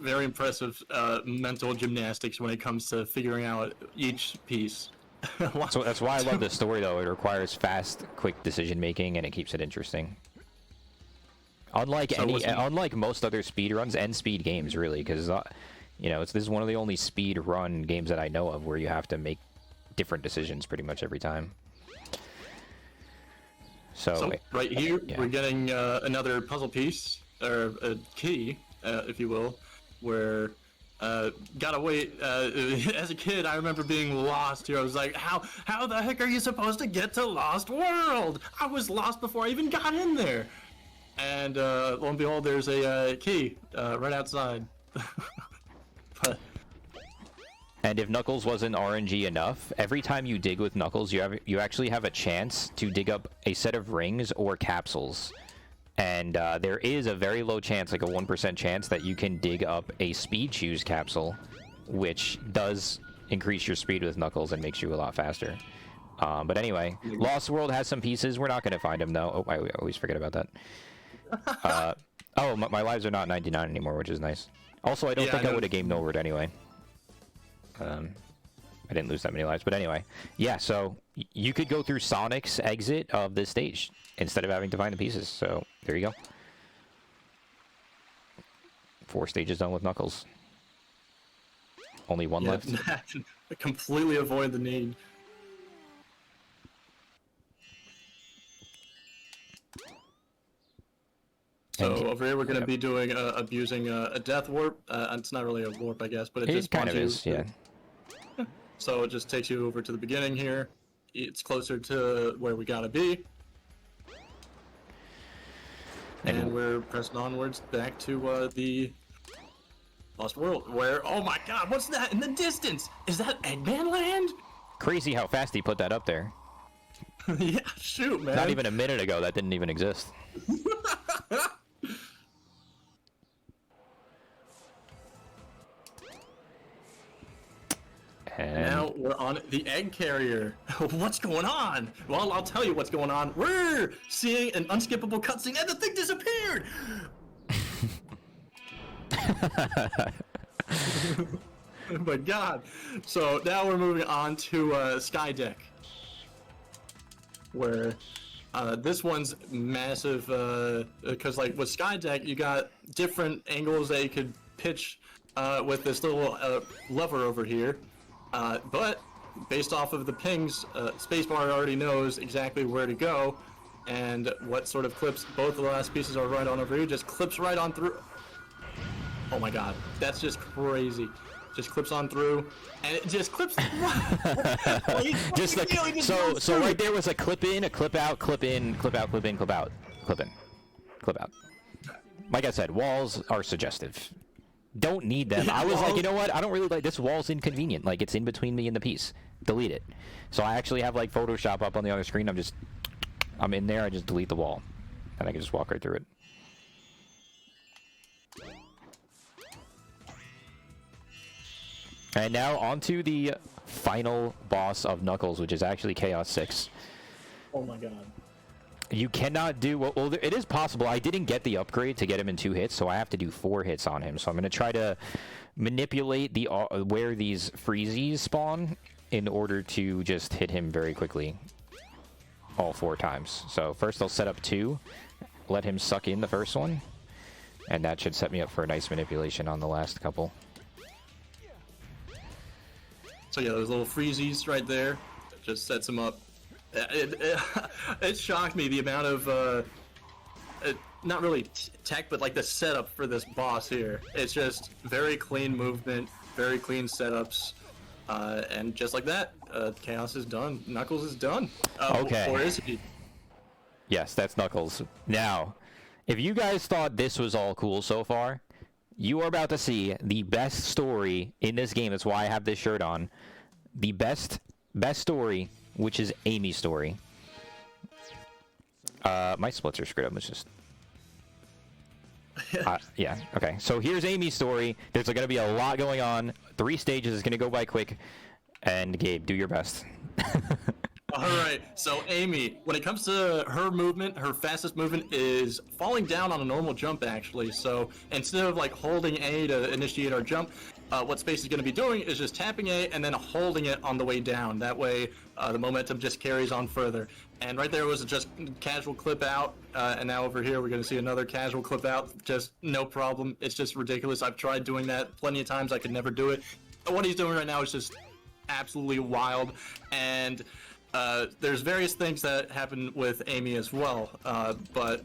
S2: Very impressive mental gymnastics when it comes to figuring out each piece.
S1: So that's why I love this story, though. It requires fast, quick decision making, and it keeps it interesting. Unlike most other speedruns and speed games, really, because you know, this is one of the only speed run games that I know of where you have to make different decisions pretty much every time. So
S2: right here, we're getting another puzzle piece, or a key, if you will, where gotta wait. As a kid, I remember being lost here. I was like, how the heck are you supposed to get to Lost World? I was lost before I even got in there. And lo and behold, there's a key right outside.
S1: And if Knuckles wasn't RNG enough, every time you dig with Knuckles, you actually have a chance to dig up a set of rings or capsules. And there is a very low chance, like a 1% chance, that you can dig up a Speed Shoes capsule, which does increase your speed with Knuckles and makes you a lot faster. But anyway, Lost World has some pieces. We're not going to find them, though. Oh, I always forget about that. Oh, my lives are not 99 anymore, which is nice. Also, I don't think I would have game overed anyway. I didn't lose that many lives, but anyway. Yeah, so you could go through Sonic's exit of this stage instead of having to find the pieces. So there you go. 4 stages done with Knuckles. Only one left.
S2: Completely avoid the need. So over here we're going to be doing abusing a death warp. It's not really a warp, I guess, but it just
S1: kind of is, yeah.
S2: So it just takes you over to the beginning here. It's closer to where we gotta be. And we're pressing onwards back to the Lost World, where, oh my god, what's that in the distance? Is that Eggman Land?
S1: Crazy how fast he put that up there.
S2: Yeah, shoot, man.
S1: Not even a minute ago, that didn't even exist.
S2: And now we're on the egg carrier. What's going on? Well, I'll tell you what's going on. We're seeing an unskippable cutscene, and the thing disappeared. Oh my god. So now we're moving on to Sky Deck, where this one's massive, because like with Sky Deck, you got different angles that you could pitch with this little lever over here. But based off of the pings, Spacebar already knows exactly where to go, and what sort of clips. Both of the last pieces are right on over here, just clips right on through. Oh my god, that's just crazy. just clips on through, and it just clips.
S1: Just like so right there was a clip in, a clip out, clip in, clip out, clip in, clip out, clip in, clip out. Like I said, walls are suggestive. Don't need them. I was like, you know what? I don't really like this wall's inconvenient. Like it's in between me and the piece. Delete it. So I actually have like Photoshop up on the other screen. I'm in there. I just delete the wall, and I can just walk right through it. And now onto the final boss of Knuckles, which is actually Chaos 6.
S2: Oh my god.
S1: You cannot do... Well, it is possible. I didn't get the upgrade to get him in 2 hits, so I have to do 4 hits on him. So I'm going to try to manipulate the where these freezies spawn in order to just hit him very quickly all 4 times. So first I'll set up 2, let him suck in the first one, and that should set me up for a nice manipulation on the last couple.
S2: So yeah, those little freezies right there, just sets him up. It shocked me the amount of, not really tech, but like the setup for this boss here. It's just very clean movement, very clean setups, and just like that, Chaos is done. Knuckles is done.
S1: Okay.
S2: Or is he?
S1: Yes, that's Knuckles. Now, if you guys thought this was all cool so far, you are about to see the best story in this game. That's why I have this shirt on. The best story, which is Amy's story. My splits are screwed up. It's just... yeah, okay. So here's Amy's story. There's going to be a lot going on. 3 stages. It's going to go by quick. And Gabe, do your best.
S2: Alright, so Amy, when it comes to her movement, her fastest movement is falling down on a normal jump, actually. So instead of like holding A to initiate our jump, what Space is going to be doing is just tapping A and then holding it on the way down. That way, the momentum just carries on further. And right there was just casual clip out, and now over here we're going to see another casual clip out. Just no problem. It's just ridiculous. I've tried doing that plenty of times. I could never do it. What he's doing right now is just absolutely wild. And there's various things that happen with Amy as well, but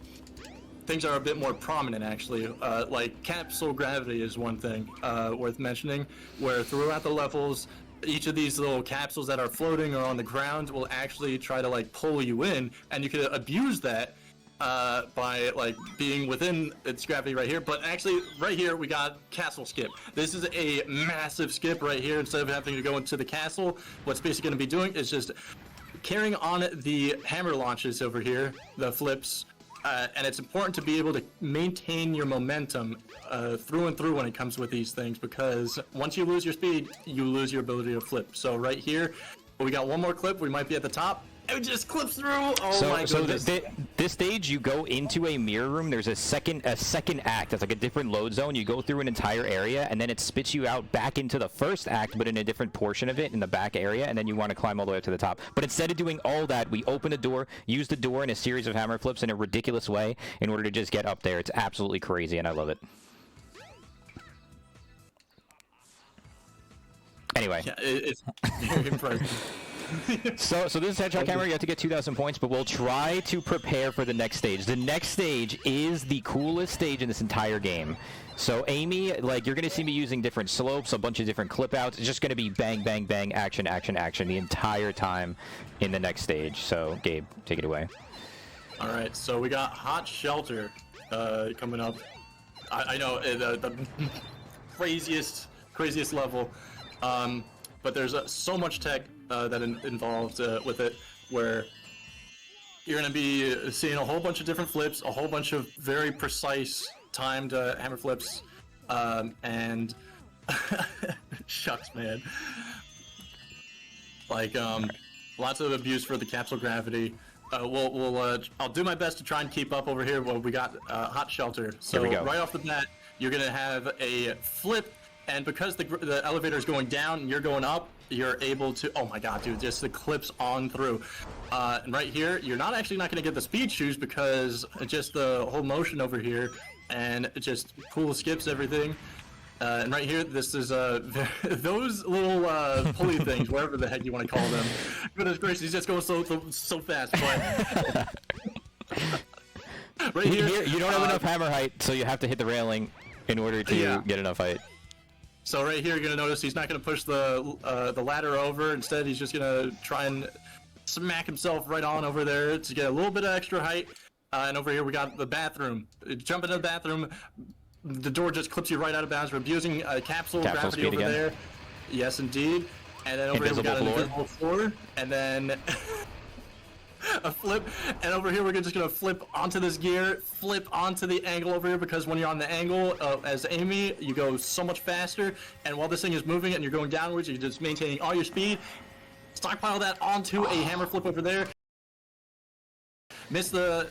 S2: things are a bit more prominent, actually. Like capsule gravity is one thing worth mentioning, where throughout the levels, each of these little capsules that are floating or on the ground will actually try to like pull you in, and you can abuse that by like being within its gravity right here. But actually right here we got castle skip. This is a massive skip right here. Instead of having to go into the castle, what's basically going to be doing is just carrying on the hammer launches over here, the flips, and it's important to be able to maintain your momentum through and through when it comes with these things, because once you lose your speed, you lose your ability to flip. So right here, we got one more clip. We might be at the top. It just clips through. Oh my goodness.
S1: So this stage, you go into a mirror room. There's a second act. That's like a different load zone. You go through an entire area, and then it spits you out back into the first act, but in a different portion of it in the back area, and then you want to climb all the way up to the top. But instead of doing all that, we open a door, use the door in a series of hammer flips in a ridiculous way in order to just get up there. It's absolutely crazy, and I love it. Anyway.
S2: Yeah, it's very impressive.
S1: So this is Headshot Camera. You have to get 2,000 points, but we'll try to prepare for the next stage. The next stage is the coolest stage in this entire game. So Amy, like, you're going to see me using different slopes, a bunch of different clip outs. It's just going to be bang, bang, bang, action, action, action the entire time in the next stage. So Gabe, take it away.
S2: All right, so we got Hot Shelter coming up. I know the craziest level, but there's so much tech that involved with it, where you're going to be seeing a whole bunch of different flips, a whole bunch of very precise timed hammer flips, and shucks, man. Like lots of abuse for the capsule gravity. I'll do my best to try and keep up over here. Well, we got Hot Shelter. So right off the bat, you're going to have a flip, and because the elevator is going down and you're going up, you're able to, oh my god, dude, just the clips on through. And right here, you're not going to get the speed shoes because just the whole motion over here, and it just cool skips everything. And right here, this is those little pulley things, whatever the heck you want to call them. Goodness gracious, he's just going so fast. But right here,
S1: you don't have enough hammer height, so you have to hit the railing in order to get enough height.
S2: So right here, you're gonna notice he's not gonna push the ladder over. Instead, he's just gonna try and smack himself right on over there to get a little bit of extra height. And over here, we got the bathroom. Jump into the bathroom. The door just clips you right out of bounds. We're abusing capsule gravity over
S1: again.
S2: there. Yes, indeed. And then over here, we got an invisible floor. And then a flip. And over here, we're just gonna flip onto this gear, flip onto the angle over here, because when you're on the angle as Amy, you go so much faster. And while this thing is moving and you're going downwards, you're just maintaining all your speed. Stockpile that onto a hammer flip over there. Miss the...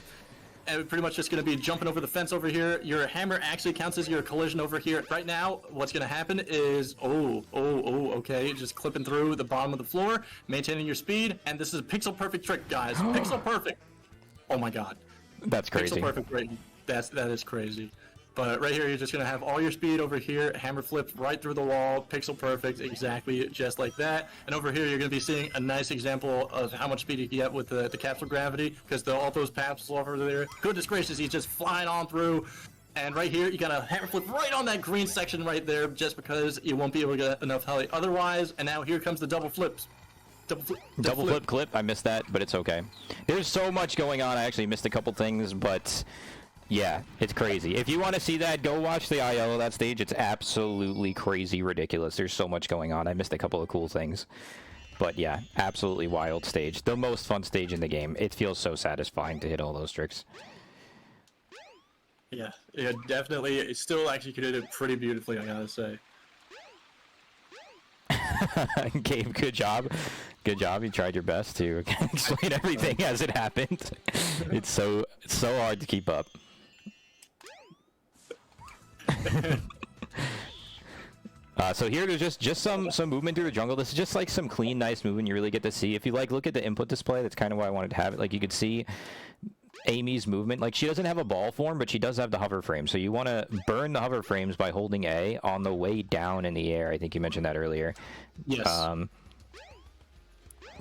S2: And pretty much just going to be jumping over the fence over here. Your hammer actually counts as your collision over here. Right now, what's going to happen is... okay. Just clipping through the bottom of the floor, maintaining your speed. And this is a pixel-perfect trick, guys. Pixel-perfect. Oh my god.
S1: That's crazy.
S2: Pixel-perfect rating. That is crazy. But right here, you're just going to have all your speed over here, hammer flip right through the wall, pixel perfect, exactly just like that. And over here, you're going to be seeing a nice example of how much speed you can get with the capsule gravity, because all those capsules over there, goodness gracious, he's just flying on through. And right here, you got a hammer flip right on that green section right there, just because you won't be able to get enough height otherwise. And now here comes the double flips.
S1: Double flip clip, I missed that, but it's okay. There's so much going on, I actually missed a couple things, but... yeah, it's crazy. If you want to see that, go watch the IL of that stage. It's absolutely crazy ridiculous. There's so much going on. I missed a couple of cool things. But yeah, absolutely wild stage. The most fun stage in the game. It feels so satisfying to hit all those tricks.
S2: Yeah, definitely. It still actually could hit it pretty beautifully, I gotta say.
S1: Gabe, good job. Good job. You tried your best to explain everything as it happened. It's so hard to keep up. So here there's just some movement through the jungle. This is just like some clean, nice movement you really get to see. If you look at the input display, that's kind of why I wanted to have it. Like you could see Amy's movement. Like she doesn't have a ball form, but she does have the hover frame. So you want to burn the hover frames by holding A on the way down in the air. I think you mentioned that earlier.
S2: Yes.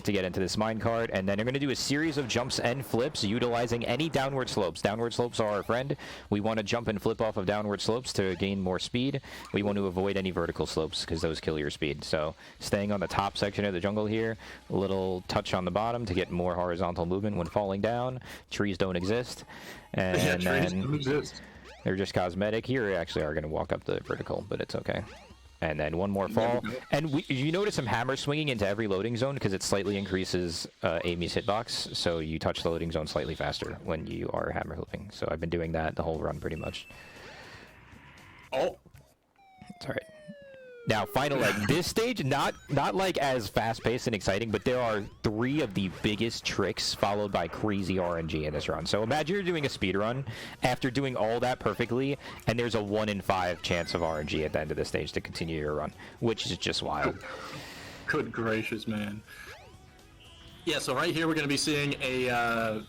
S1: To get into this minecart, and then you're going to do a series of jumps and flips utilizing any downward slopes. Downward slopes are our friend. We want to jump and flip off of downward slopes to gain more speed. We want to avoid any vertical slopes because those kill your speed. So staying on the top section of the jungle here, a little touch on the bottom to get more horizontal movement when falling down. Trees don't exist. And
S2: yeah, trees don't exist.
S1: They're just cosmetic. Here we actually are going to walk up the vertical, but it's okay. And then one more fall. And you notice some hammer swinging into every loading zone because it slightly increases Amy's hitbox. So you touch the loading zone slightly faster when you are hammer flipping. So I've been doing that the whole run pretty much.
S2: Oh.
S1: It's all right. Now, final leg. This stage, not like as fast-paced and exciting, but there are 3 of the biggest tricks followed by crazy RNG in this run. So imagine you're doing a speed run after doing all that perfectly, and there's a 1 in 5 chance of RNG at the end of the stage to continue your run, which is just wild.
S2: Good gracious, man. Yeah, so right here we're going to be seeing a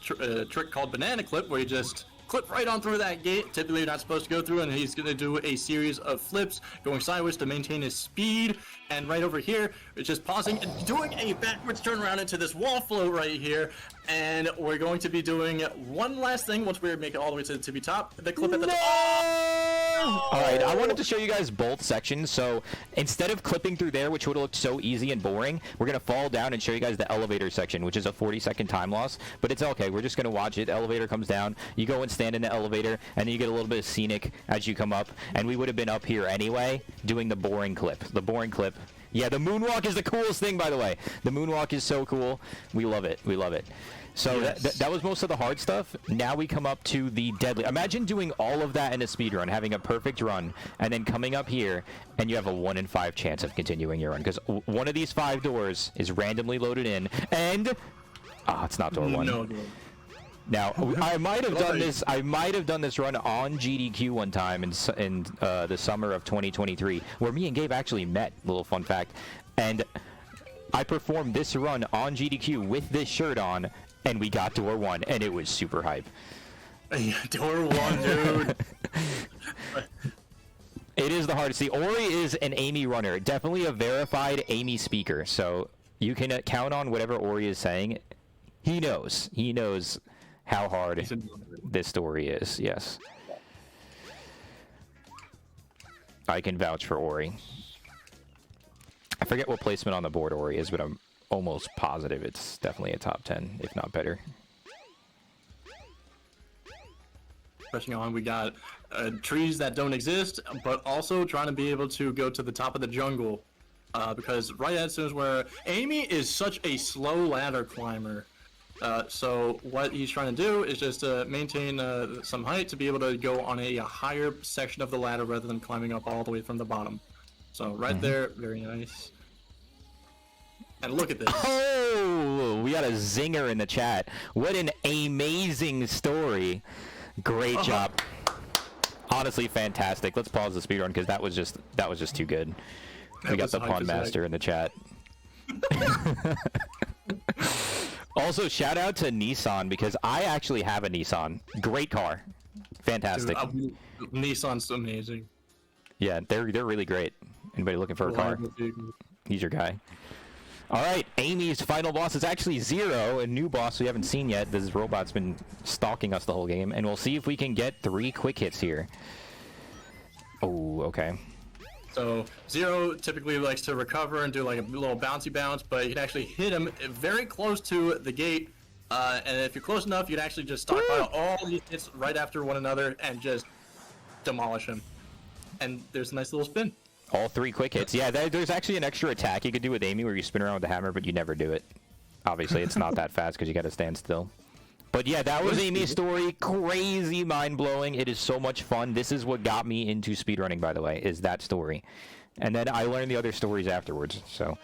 S2: trick called Banana Clip, where you just clip right on through that gate. Typically you're not supposed to go through, and he's going to do a series of flips going sideways to maintain his speed. And right over here, it's just pausing and doing a backwards turnaround into this wall flow right here. And we're going to be doing one last thing once we make it all the way to the tippy top. The clip at the top.
S1: All right, I wanted to show you guys both sections. So instead of clipping through there, which would have looked so easy and boring, we're going to fall down and show you guys the elevator section, which is a 40-second time loss. But it's okay. We're just going to watch it. The elevator comes down. You go and stand in the elevator, and then you get a little bit of scenic as you come up. And we would have been up here anyway doing the boring clip. The boring clip. Yeah, the moonwalk is the coolest thing, by the way. The moonwalk is so cool. We love it. We love it. So
S2: yes.
S1: that was most of the hard stuff. Now we come up to the deadly. Imagine doing all of that in a speed run, having a perfect run, and then coming up here, and you have a 1 in 5 chance of continuing your run. Because one of these 5 doors is randomly loaded in, and... it's not door 1.
S2: No.
S1: Now, I might have done this. I might have done this run on GDQ one time in the summer of 2023, where me and Gabe actually met. Little fun fact, and I performed this run on GDQ with this shirt on, and we got door 1, and it was super hype.
S2: Door 1, dude.
S1: It is the hardest. Ori is an Amy runner, definitely a verified Amy speaker. So you can count on whatever Ori is saying. He knows. He knows how hard this story is. Yes. I can vouch for Ori. I forget what placement on the board Ori is, but I'm almost positive it's definitely a top 10, if not better.
S2: Pressing on, we got trees that don't exist, but also trying to be able to go to the top of the jungle. Because right as soon as where Amy is such a slow ladder climber. So what he's trying to do is just maintain some height to be able to go on a higher section of the ladder rather than climbing up all the way from the bottom. So right there, very nice. And look at this.
S1: Oh, we got a zinger in the chat. What an amazing story. Great job. Honestly, fantastic. Let's pause the speedrun because that was just too good. We got the Pond Master in the chat. Also, shout out to Nissan because I actually have a Nissan. Great car. Fantastic.
S2: Dude, Nissan's amazing.
S1: Yeah, they're really great. Anybody looking for a car? He's your guy. All right, Amy's final boss is actually Zero, a new boss we haven't seen yet. This robot's been stalking us the whole game, and we'll see if we can get 3 quick hits here. Oh, okay.
S2: So Zero typically likes to recover and do like a little bouncy bounce, but you can actually hit him very close to the gate. And if you're close enough, you can actually just stockpile all these hits right after one another and just demolish him. And there's a nice little spin.
S1: All 3 quick hits. Yeah, there's actually an extra attack you could do with Amy where you spin around with the hammer, but you never do it. Obviously, it's not that fast because you got to stand still. But yeah, that was Amy's story. Crazy, mind-blowing. It is so much fun. This is what got me into speedrunning, by the way, is that story. And then I learned the other stories afterwards, so...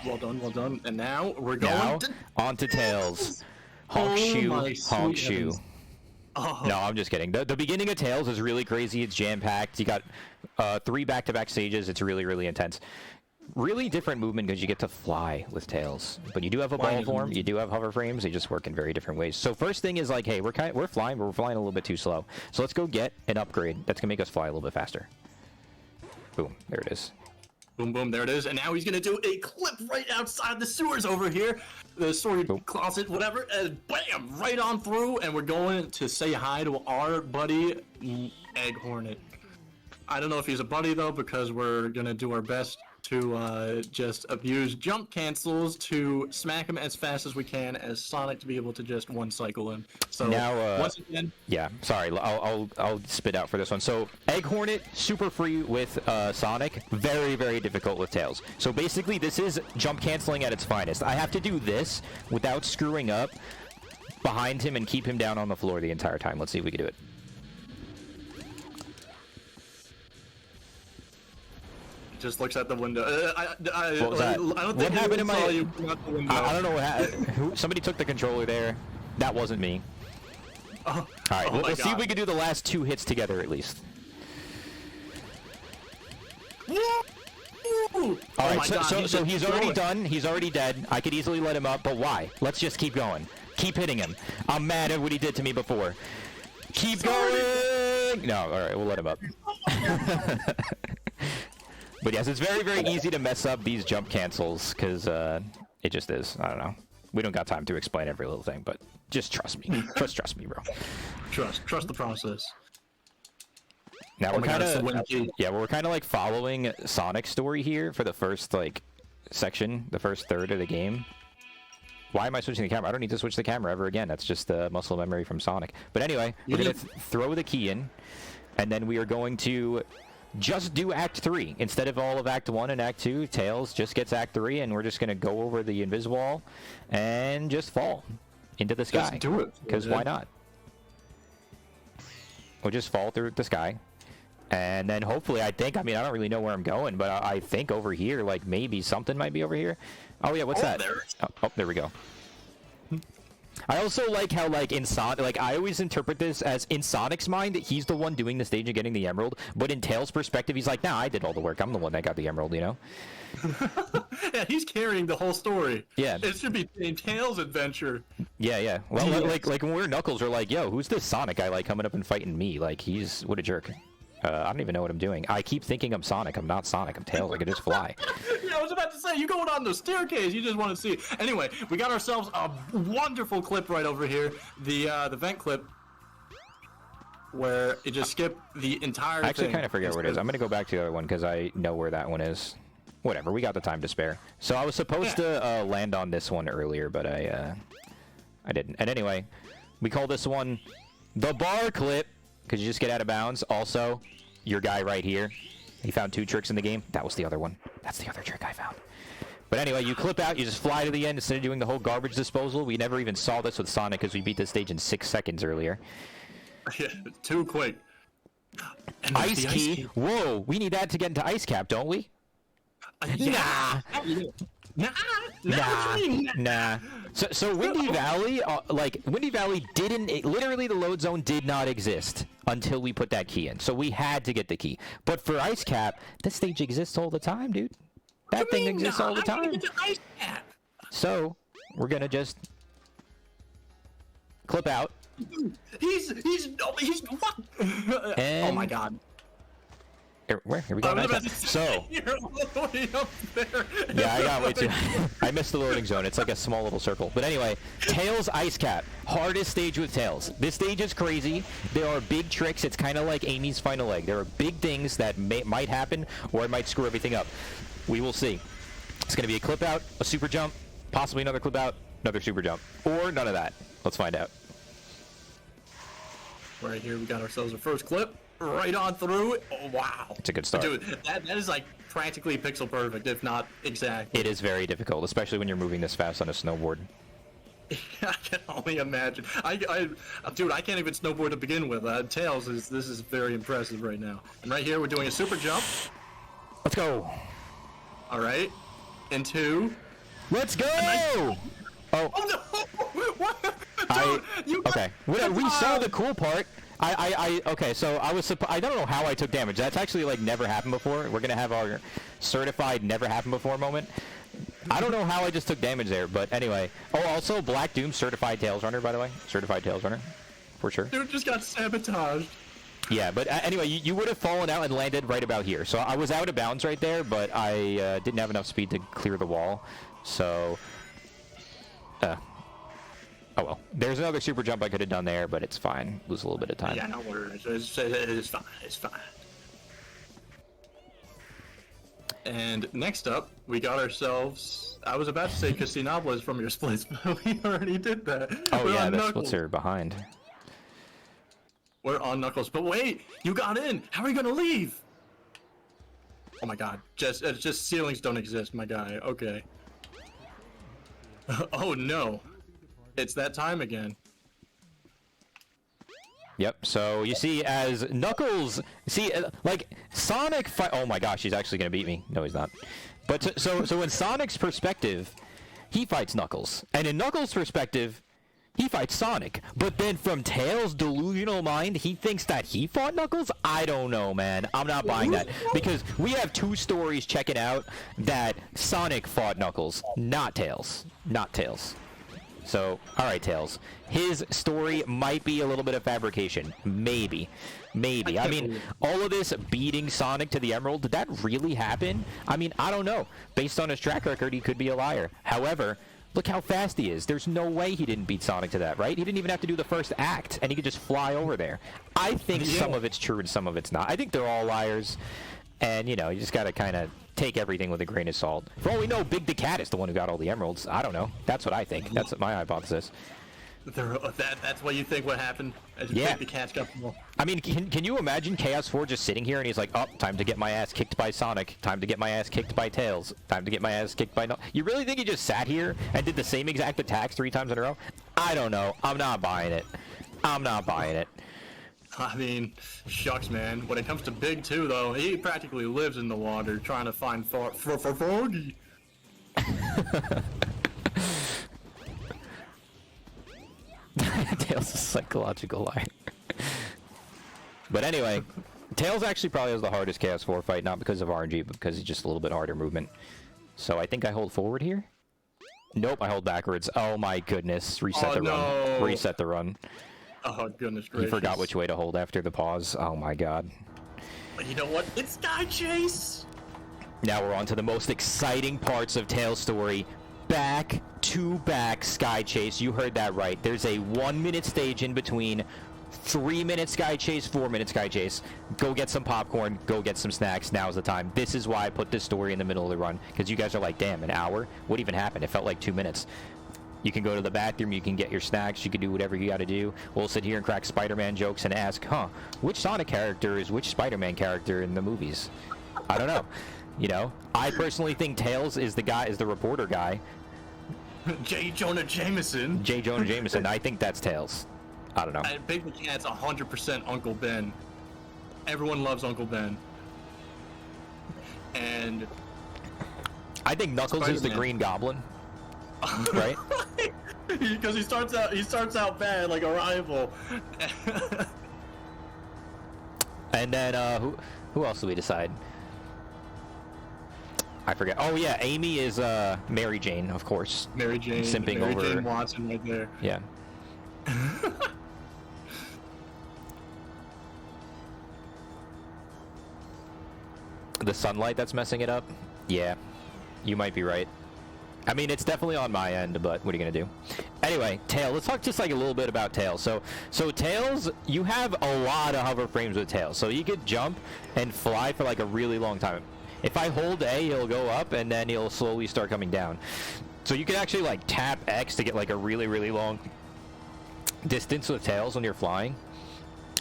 S2: Well done, well done. And now we're going
S1: on to Tails. Honk shoe, honk shoe. Oh. No, I'm just kidding. The beginning of Tails is really crazy. It's jam-packed. You got 3 back-to-back stages. It's really, really intense. Really different movement because you get to fly with Tails. But you do have a ball form. You do have hover frames. They just work in very different ways. So first thing is like, hey, we're flying, but we're flying a little bit too slow. So let's go get an upgrade that's going to make us fly a little bit faster. Boom. There it is.
S2: Boom, boom, there it is. And now he's going to do a clip right outside the sewers over here. The storage closet, whatever. And bam! Right on through. And we're going to say hi to our buddy, Egg Hornet. I don't know if he's a buddy, though, because we're going to do our best to just abuse jump cancels to smack him as fast as we can as Sonic to be able to just one-cycle him. So
S1: now,
S2: once again...
S1: Yeah, sorry, I'll spit out for this one. So, Egg Hornet, super free with Sonic, very, very difficult with Tails. So basically, this is jump canceling at its finest. I have to do this without screwing up behind him and keep him down on the floor the entire time. Let's see if we can do it.
S2: Just looks out the window.
S1: What was that?
S2: I don't think
S1: what happened to my...
S2: you come out the window.
S1: I don't know what happened. Somebody took the controller there. That wasn't me.
S2: Oh,
S1: all right, we'll see if we can do the last 2 hits together at least.
S2: All
S1: right, so he's already done. He's already dead. I could easily let him up, but why? Let's just keep going. Keep hitting him. I'm mad at what he did to me before. Keep going! No, all right, we'll let him up. But yes, it's very, very easy to mess up these jump cancels, because it just is. I don't know. We don't got time to explain every little thing, but just trust me. Trust me, bro.
S2: Trust the process.
S1: Now we're kind of like following Sonic's story here for the first section, the first third of the game. Why am I switching the camera? I don't need to switch the camera ever again. That's just muscle memory from Sonic. But anyway, we're going to throw the key in, and then we are going to just do Act 3. Instead of all of Act 1 and Act 2, Tails just gets Act 3, and we're just going to go over the Inviswall and just fall into the sky.
S2: Just do it.
S1: Because why not? We'll just fall through the sky. And then hopefully, I don't really know where I'm going, but I think over here, maybe something might be over here. Oh, yeah, what's that?
S2: There.
S1: Oh, there we go. I also like how, in Sonic, I always interpret this as, in Sonic's mind, he's the one doing the stage and getting the emerald, but in Tails' perspective, he's like, nah, I did all the work. I'm the one that got the emerald, you know?
S2: Yeah, he's carrying the whole story.
S1: Yeah.
S2: It should be in Tails' adventure.
S1: Yeah. Well, when we're Knuckles, we're like, yo, who's this Sonic guy, coming up and fighting me? What a jerk. I don't even know what I'm doing. I keep thinking I'm Sonic. I'm not Sonic. I'm Tails. I can just fly.
S2: Yeah, I was about to say, you going on the staircase. You just want to see. Anyway, we got ourselves a wonderful clip right over here. The vent clip. where it just skipped the entire
S1: I actually
S2: thing.
S1: kind of forget where it is. I'm going to go back to the other one because I know where that one is. Whatever, we got the time to spare. So I was supposed to land on this one earlier, but I didn't. And anyway, we call this one the bar clip because you just get out of bounds. Also, your guy right here, he found 2 tricks in the game. That was the other one. That's the other trick I found. But anyway, you clip out, you just fly to the end instead of doing the whole garbage disposal. We never even saw this with Sonic because we beat this stage in 6 seconds earlier.
S2: Yeah, too quick.
S1: Ice key. Whoa, we need that to get into Ice Cap, don't we?
S2: Yeah.
S1: Nah. So Windy Valley, Windy Valley didn't. Literally, the load zone did not exist until we put that key in. So we had to get the key. But for Ice Cap, this stage exists all the time, dude. That thing exists all the time. So we're gonna just clip out.
S2: He's what?
S1: And
S2: oh my god.
S1: Here we go. So
S2: you're all the way up there.
S1: yeah, I got way too. I missed the loading zone. It's like a small little circle. But anyway, Tails Ice Cap, hardest stage with Tails. This stage is crazy. There are big tricks. It's kind of like Amy's final leg. There are big things that might happen, or it might screw everything up. We will see. It's going to be a clip out, a super jump, possibly another clip out, another super jump, or none of that. Let's find out.
S2: Right here, we got ourselves a first clip. Right on through. Oh, wow.
S1: It's a good start.
S2: Dude, that is like practically pixel perfect, if not exact.
S1: It is very difficult, especially when you're moving this fast on a snowboard.
S2: I can only imagine. Dude, I can't even snowboard to begin with. Tails this is very impressive right now. And right here, we're doing a super jump.
S1: Let's go.
S2: All right. And 2.
S1: Let's go. Oh
S2: no! What? Dude,
S1: okay. We saw the cool part. Okay, so I don't know how I took damage. That's actually like never happened before. We're gonna have our certified never happened before moment. I don't know how I just took damage there, but anyway. Oh, also Black Doom certified Tails runner, by the way. Certified Tails runner, for sure.
S2: Dude just got sabotaged.
S1: Yeah, but anyway, you would have fallen out and landed right about here. So I was out of bounds right there, but I didn't have enough speed to clear the wall. So, oh well. There's another super jump I could have done there, but it's fine. Lose a little bit of time.
S2: Yeah, no worries. It's fine. It's fine. And next up, we got ourselves... I was about to say Casinopolis from your splits, but we already did that.
S1: Oh, yeah, the
S2: Knuckles.
S1: splits are behind.
S2: We're on Knuckles, but wait! You got in! How are you gonna leave? Oh my god. Just ceilings don't exist, my guy. Okay. Oh no. It's that time again.
S1: Yep, so you see as Knuckles, like Sonic oh my gosh, he's actually gonna beat me. No, he's not. But so in Sonic's perspective, he fights Knuckles. And in Knuckles' perspective, he fights Sonic. But then from Tails' delusional mind, he thinks that he fought Knuckles? I don't know, man. I'm not buying that. Because we have 2 stories checking out that Sonic fought Knuckles, not Tails. Not Tails. So, alright, Tails. His story might be a little bit of fabrication. Maybe. Maybe. I mean, all of this beating Sonic to the Emerald, did that really happen? I mean, I don't know. Based on his track record, he could be a liar. However, look how fast he is. There's no way he didn't beat Sonic to that, right? He didn't even have to do the first act, and he could just fly over there. I think some of it's true and some of it's not. I think they're all liars. And, you know, you just got to kind of take everything with a grain of salt. For all we know, Big the Cat is the one who got all the emeralds. I don't know. That's what I think. That's my hypothesis.
S2: That's what you think what happened?
S1: Yeah.
S2: Big the Cat's got them all.
S1: I mean, can you imagine Chaos 4 just sitting here and he's like, oh, time to get my ass kicked by Sonic. Time to get my ass kicked by Tails. Time to get my ass kicked by... You really think he just sat here and did the same exact attacks 3 times in a row? I don't know. I'm not buying it. I'm not buying it.
S2: I mean, shucks, man. When it comes to Big 2, though, he practically lives in the water trying to find Foggy.
S1: Tails is a psychological liar. But anyway, Tails actually probably has the hardest Chaos 4 fight, not because of RNG, but because he's just a little bit harder movement. So I think I hold forward here? Nope, I hold backwards. Oh my goodness. Reset the run. Reset the run.
S2: Oh, goodness gracious.
S1: He forgot which way to hold after the pause. Oh my god.
S2: But you know what? It's Sky Chase!
S1: Now we're on to the most exciting parts of Tails' story. Back-to-back Sky Chase. You heard that right. There's a 1-minute stage in between 3-minute sky chase, 4-minute sky chase. Go get some popcorn, go get some snacks. Now's the time. This is why I put this story in the middle of the run, because you guys are like, damn, an hour? What even happened? It felt like 2 minutes. You can go to the bathroom, you can get your snacks, you can do whatever you gotta do. We'll sit here and crack Spider-Man jokes and ask, which Sonic character is which Spider-Man character in the movies? I don't know. You know, I personally think Tails is the reporter guy.
S2: J. Jonah Jameson.
S1: J. Jonah Jameson. I think that's Tails. I don't know.
S2: Big Cat's 100% Uncle Ben. Everyone loves Uncle Ben. And
S1: I think Knuckles is the Green Goblin. Right?
S2: Because he starts out bad like a rival.
S1: And then who else do we decide? I forget. Oh yeah, Amy is Mary Jane, of course.
S2: Mary Jane.
S1: Simping
S2: Mary
S1: over
S2: Jane Watson right there.
S1: Yeah. The sunlight that's messing it up? Yeah. You might be right. I mean, it's definitely on my end, but what are you gonna do? Anyway, Tails. Let's talk just like a little bit about Tails. So Tails, you have a lot of hover frames with Tails. So you could jump and fly for like a really long time. If I hold A, he'll go up, and then he'll slowly start coming down. So you can actually like tap X to get like a really, really long distance with Tails when you're flying.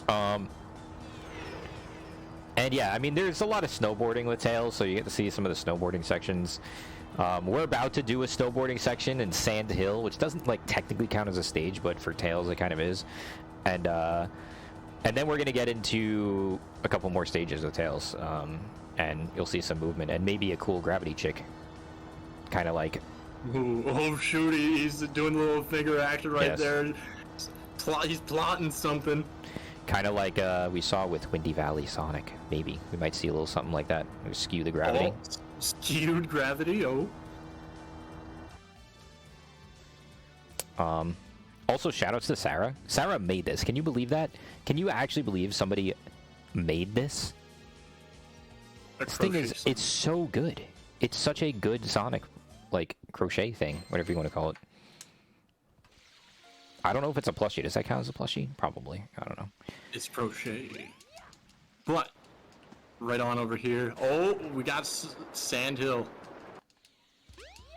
S1: And yeah, I mean, there's a lot of snowboarding with Tails, so you get to see some of the snowboarding sections. We're about to do a snowboarding section in Sand Hill, which doesn't like technically count as a stage, but for Tails it kind of is. And then we're gonna get into a couple more stages with Tails, and you'll see some movement and maybe a cool gravity chick, kind of like.
S2: Ooh, oh shoot! He's doing a little finger action right
S1: Yes.
S2: there. He's plotting something.
S1: Kind of like we saw with Windy Valley Sonic. Maybe we might see a little something like that. Skew the gravity.
S2: Oh, skewed gravity. Oh.
S1: Also, shoutouts to Sarah. Sarah made this. Can you believe that? Can you actually believe somebody made this? This thing is, it's so good. It's such a good Sonic, like, crochet thing, whatever you want to call it. I don't know if it's a plushie. Does that count as a plushie? Probably. I don't know.
S2: It's crochet. But right on over here. Oh, we got Sand Hill.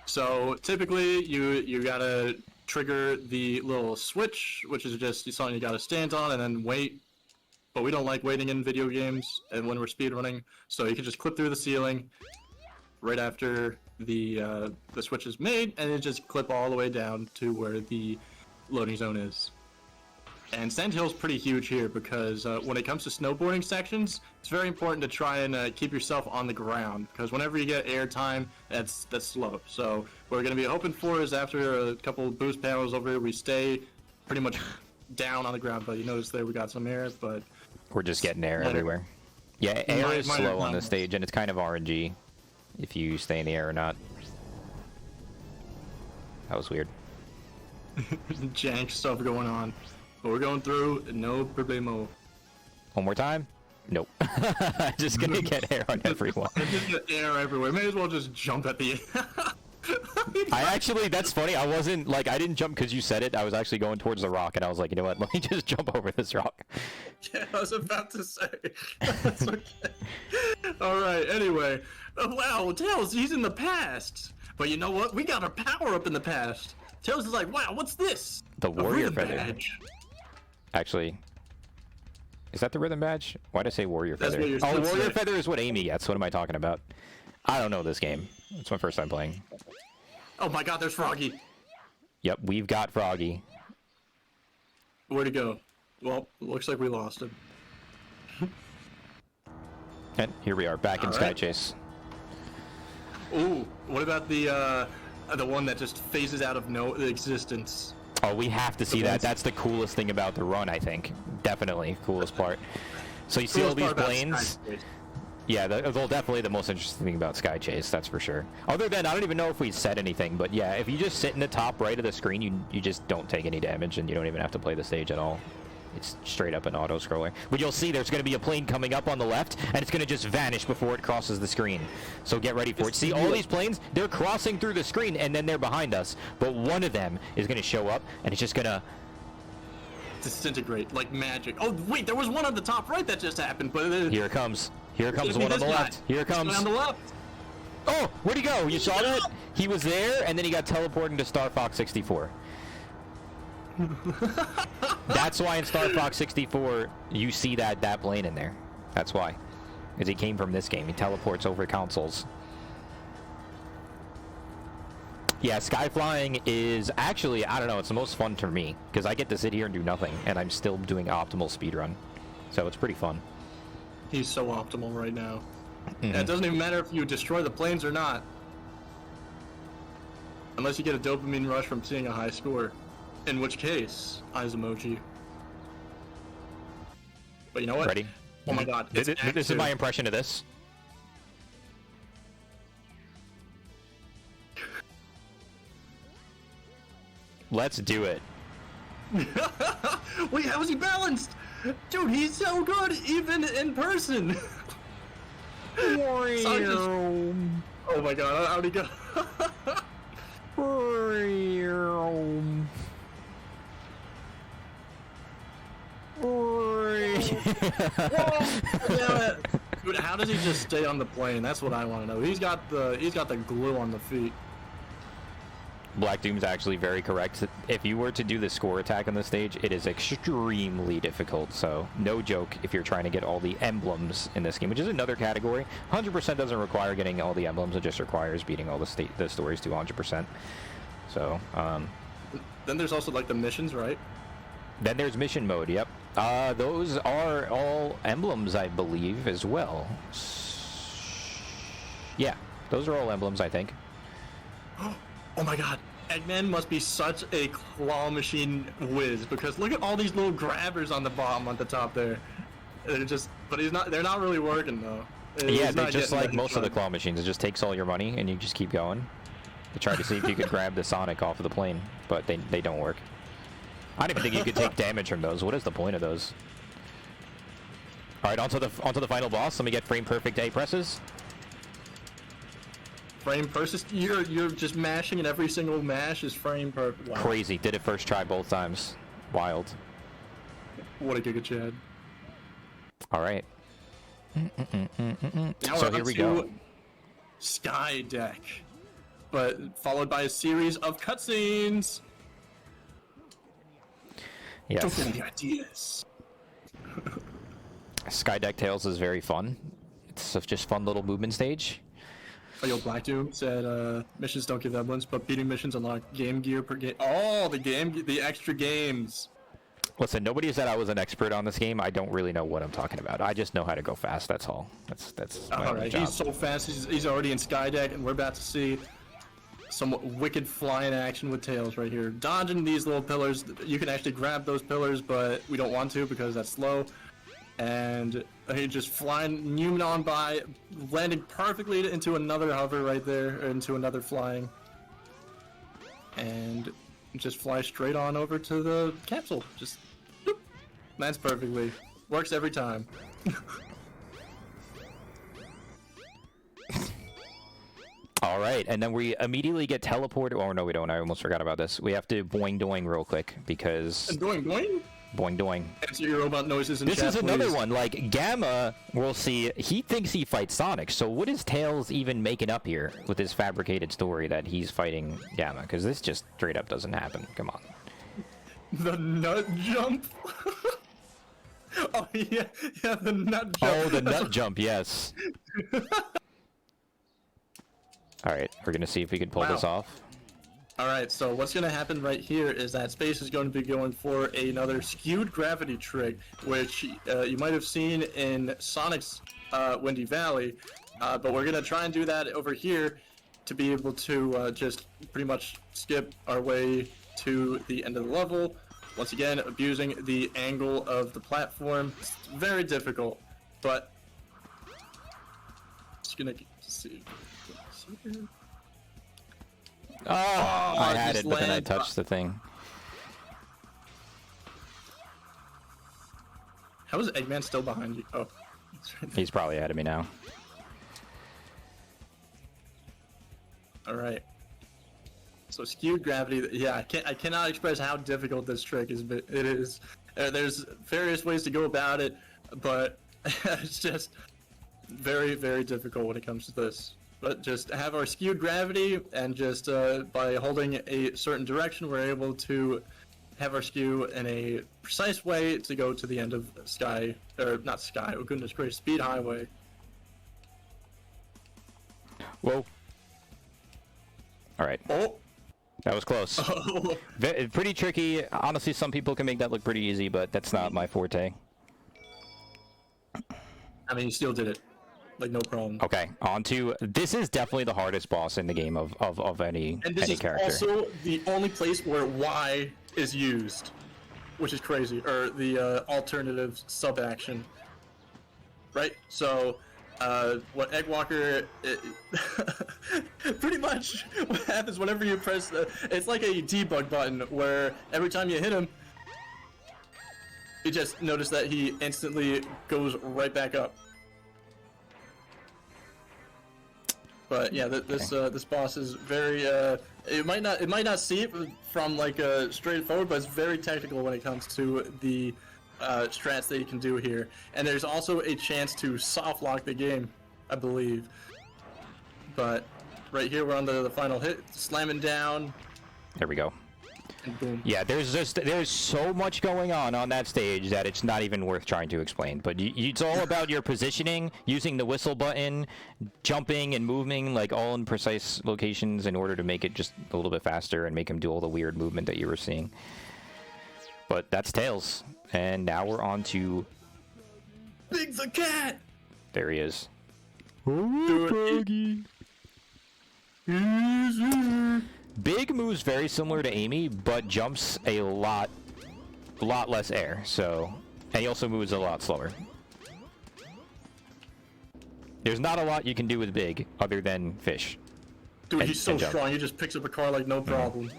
S2: So typically, you gotta trigger the little switch, which is just something you gotta stand on and then wait. But we don't like waiting in video games and when we're speedrunning, so you can just clip through the ceiling right after the switch is made, and then just clip all the way down to where the loading zone is. And Sand Hill's pretty huge here because when it comes to snowboarding sections, it's very important to try and keep yourself on the ground, because whenever you get air time, that's slow. So what we're going to be hoping for is after a couple of boost panels over here, we stay pretty much down on the ground. But you notice there we got some air, but
S1: we're just getting air everywhere. Yeah, air is slow on this stage, and it's kind of RNG if you stay in the air or not. That was weird.
S2: Jank stuff going on. But we're going through, no problemo.
S1: One more time? Nope. Just gonna get air on everyone.
S2: Just get air everywhere. May as well just jump at the
S1: I actually, that's funny. I wasn't, like, I didn't jump because you said it. I was actually going towards the rock, and I was like, you know what? Let me just jump over this rock.
S2: Yeah, I was about to say. That's okay. Alright, anyway. Oh, wow, Tails, he's in the past. But you know what? We got our power up in the past. Tails is like, wow, what's this?
S1: The warrior
S2: feather.
S1: badge. Actually, is that the rhythm badge? Why'd I say warrior feather? Oh, warrior feather is what Amy gets. What am I talking about? I don't know this game. It's my first time playing.
S2: Oh my god, there's Froggy.
S1: Yep, we've got Froggy.
S2: Where'd he go? Well, looks like we lost him.
S1: And here we are, back in Sky Chase.
S2: Ooh, what about the one that just phases out of no existence?
S1: Oh, we have to see that. That's the coolest thing about the run, I think. Definitely, coolest part. So you see all these planes? Yeah, well, definitely the most interesting thing about Sky Chase, that's for sure. Other than, I don't even know if we said anything, but yeah, if you just sit in the top right of the screen, you just don't take any damage, and you don't even have to play the stage at all. It's straight up an auto-scroller. But you'll see there's going to be a plane coming up on the left, and it's going to just vanish before it crosses the screen. So get ready for it. See, all these planes, they're crossing through the screen, and then they're behind us. But one of them is going to show up, and it's just going to
S2: disintegrate like magic. Oh wait, there was one on the top right that just happened, but
S1: Here it comes. Here comes one on the left. Here it comes.
S2: On the left.
S1: Oh, where'd he go? You saw that? He was there, and then he got teleported to Star Fox 64. That's why in Star Fox 64 you see that plane in there. That's why, because he came from this game. He teleports over consoles. Yeah, sky flying is actually, I don't know, it's the most fun for me because I get to sit here and do nothing, and I'm still doing optimal speedrun, so it's pretty fun.
S2: He's so optimal right now. Yeah, it doesn't even matter if you destroy the planes or not, unless you get a dopamine rush from seeing a high score. In which case, eyes emoji. But you know what?
S1: Ready?
S2: Oh my god.
S1: This is my impression of this. Let's do it.
S2: Wait, how is he balanced? Dude, he's so good, even in person. Oh my god, how'd he go? Dude, how does he just stay on the plane? That's what I want to know. He's got the glue on the feet.
S1: Black Doom's actually very correct. If you were to do the score attack on this stage, it is extremely difficult. So, no joke if you're trying to get all the emblems in this game, which is another category. 100% doesn't require getting all the emblems. It just requires beating all the stories to 100%. So,
S2: Then there's also, like, the missions, right?
S1: Then there's mission mode, yep. Those are all emblems, I believe, as well. Yeah, those are all emblems, I think.
S2: Oh my god, Eggman must be such a claw machine whiz, because look at all these little grabbers on the bottom, on the top there. They're just, but they're not really working though.
S1: Yeah, they're just like most of the claw machines. It just takes all your money and you just keep going to try to see if you could grab the Sonic off of the plane, but they don't work. I don't even think you could take damage from those. What is the point of those? Alright, onto the final boss. Let me get frame perfect A presses.
S2: Frame persist. You're just mashing, and every single mash is frame perfect. Wow.
S1: Crazy. Did it first try both times. Wild.
S2: What a Giga Chad.
S1: All right.
S2: Now
S1: So here we go.
S2: Sky Deck, but followed by a series of cutscenes.
S1: Yes.
S2: Don't get any ideas.
S1: Skydeck Tales is very fun. It's just fun little movement stage.
S2: Oh, yo, Black Doom said, missions don't give emblems, but beating missions unlock game gear per game. Oh, the extra games.
S1: Listen, nobody said I was an expert on this game. I don't really know what I'm talking about. I just know how to go fast. That's all. That's my
S2: all right.
S1: job.
S2: He's so fast. He's already in Skydeck, and we're about to see some wicked flying action with Tails right here. Dodging these little pillars. You can actually grab those pillars, but we don't want to because that's slow. And he just flying Newman on by, landing perfectly into another hover right there, into another flying. And just fly straight on over to the capsule. Just boop, lands perfectly. Works every time.
S1: All right, and then we immediately get teleported. Oh, no, we don't. I almost forgot about this. We have to boing doing real quick because...
S2: Doing boing?
S1: Boing doing.
S2: Answer your robot noises in chat,
S1: This is another
S2: please.
S1: one. Like, Gamma, we'll see, he thinks he fights Sonic. So what is Tails even making up here with his fabricated story that he's fighting Gamma? Because this just straight up doesn't happen. Come on.
S2: The nut jump? Oh, yeah, the nut jump.
S1: Oh, the nut jump, yes. All right, we're going to see if we can pull this off.
S2: Alright, so what's going to happen right here is that Space is going to be going for another skewed gravity trick, which you might have seen in Sonic's Windy Valley, but we're going to try and do that over here to be able to just pretty much skip our way to the end of the level. Once again, abusing the angle of the platform. It's very difficult, but just going to see.
S1: Oh, I had
S2: just
S1: it, but then I
S2: land-
S1: touched the thing.
S2: How is Eggman still behind you? Oh.
S1: He's probably ahead of me now.
S2: Alright. So skewed gravity, yeah, I cannot express how difficult this trick is, but it is. There's various ways to go about it, but it's just very, very difficult when it comes to this. But just have our skewed gravity, and just by holding a certain direction, we're able to have our skew in a precise way to go to the end of Sky, or not Sky, oh goodness gracious, Speed Highway.
S1: Whoa. Alright.
S2: Oh!
S1: That was close.
S2: Oh.
S1: Pretty tricky. Honestly, some people can make that look pretty easy, but that's not my forte.
S2: I mean, you still did it. Like, no problem.
S1: Okay, on to... This is definitely the hardest boss in the game of any character.
S2: And this is also the only place where Y is used, which is crazy. Or the alternative sub-action. Right? So, what Eggwalker... pretty much what happens whenever you press... it's like a debug button, where every time you hit him, you just notice that he instantly goes right back up. But yeah, this boss is very it might not see it from like straightforward, but it's very technical when it comes to the strats that you can do here. And there's also a chance to soft lock the game, I believe. But right here we're on the final hit, slamming down.
S1: There we go.
S2: And boom.
S1: Yeah, there's so much going on that stage that it's not even worth trying to explain. But it's all about your positioning, using the whistle button, jumping and moving, like all in precise locations in order to make it just a little bit faster and make him do all the weird movement that you were seeing. But that's Tails, and now we're on to
S2: Big the cat.
S1: There he is.
S2: Froggy.
S1: Big moves very similar to Amy, but jumps a lot less air. So, and he also moves a lot slower. There's not a lot you can do with Big other than fish.
S2: Dude, he's so strong. He just picks up a car like no problem.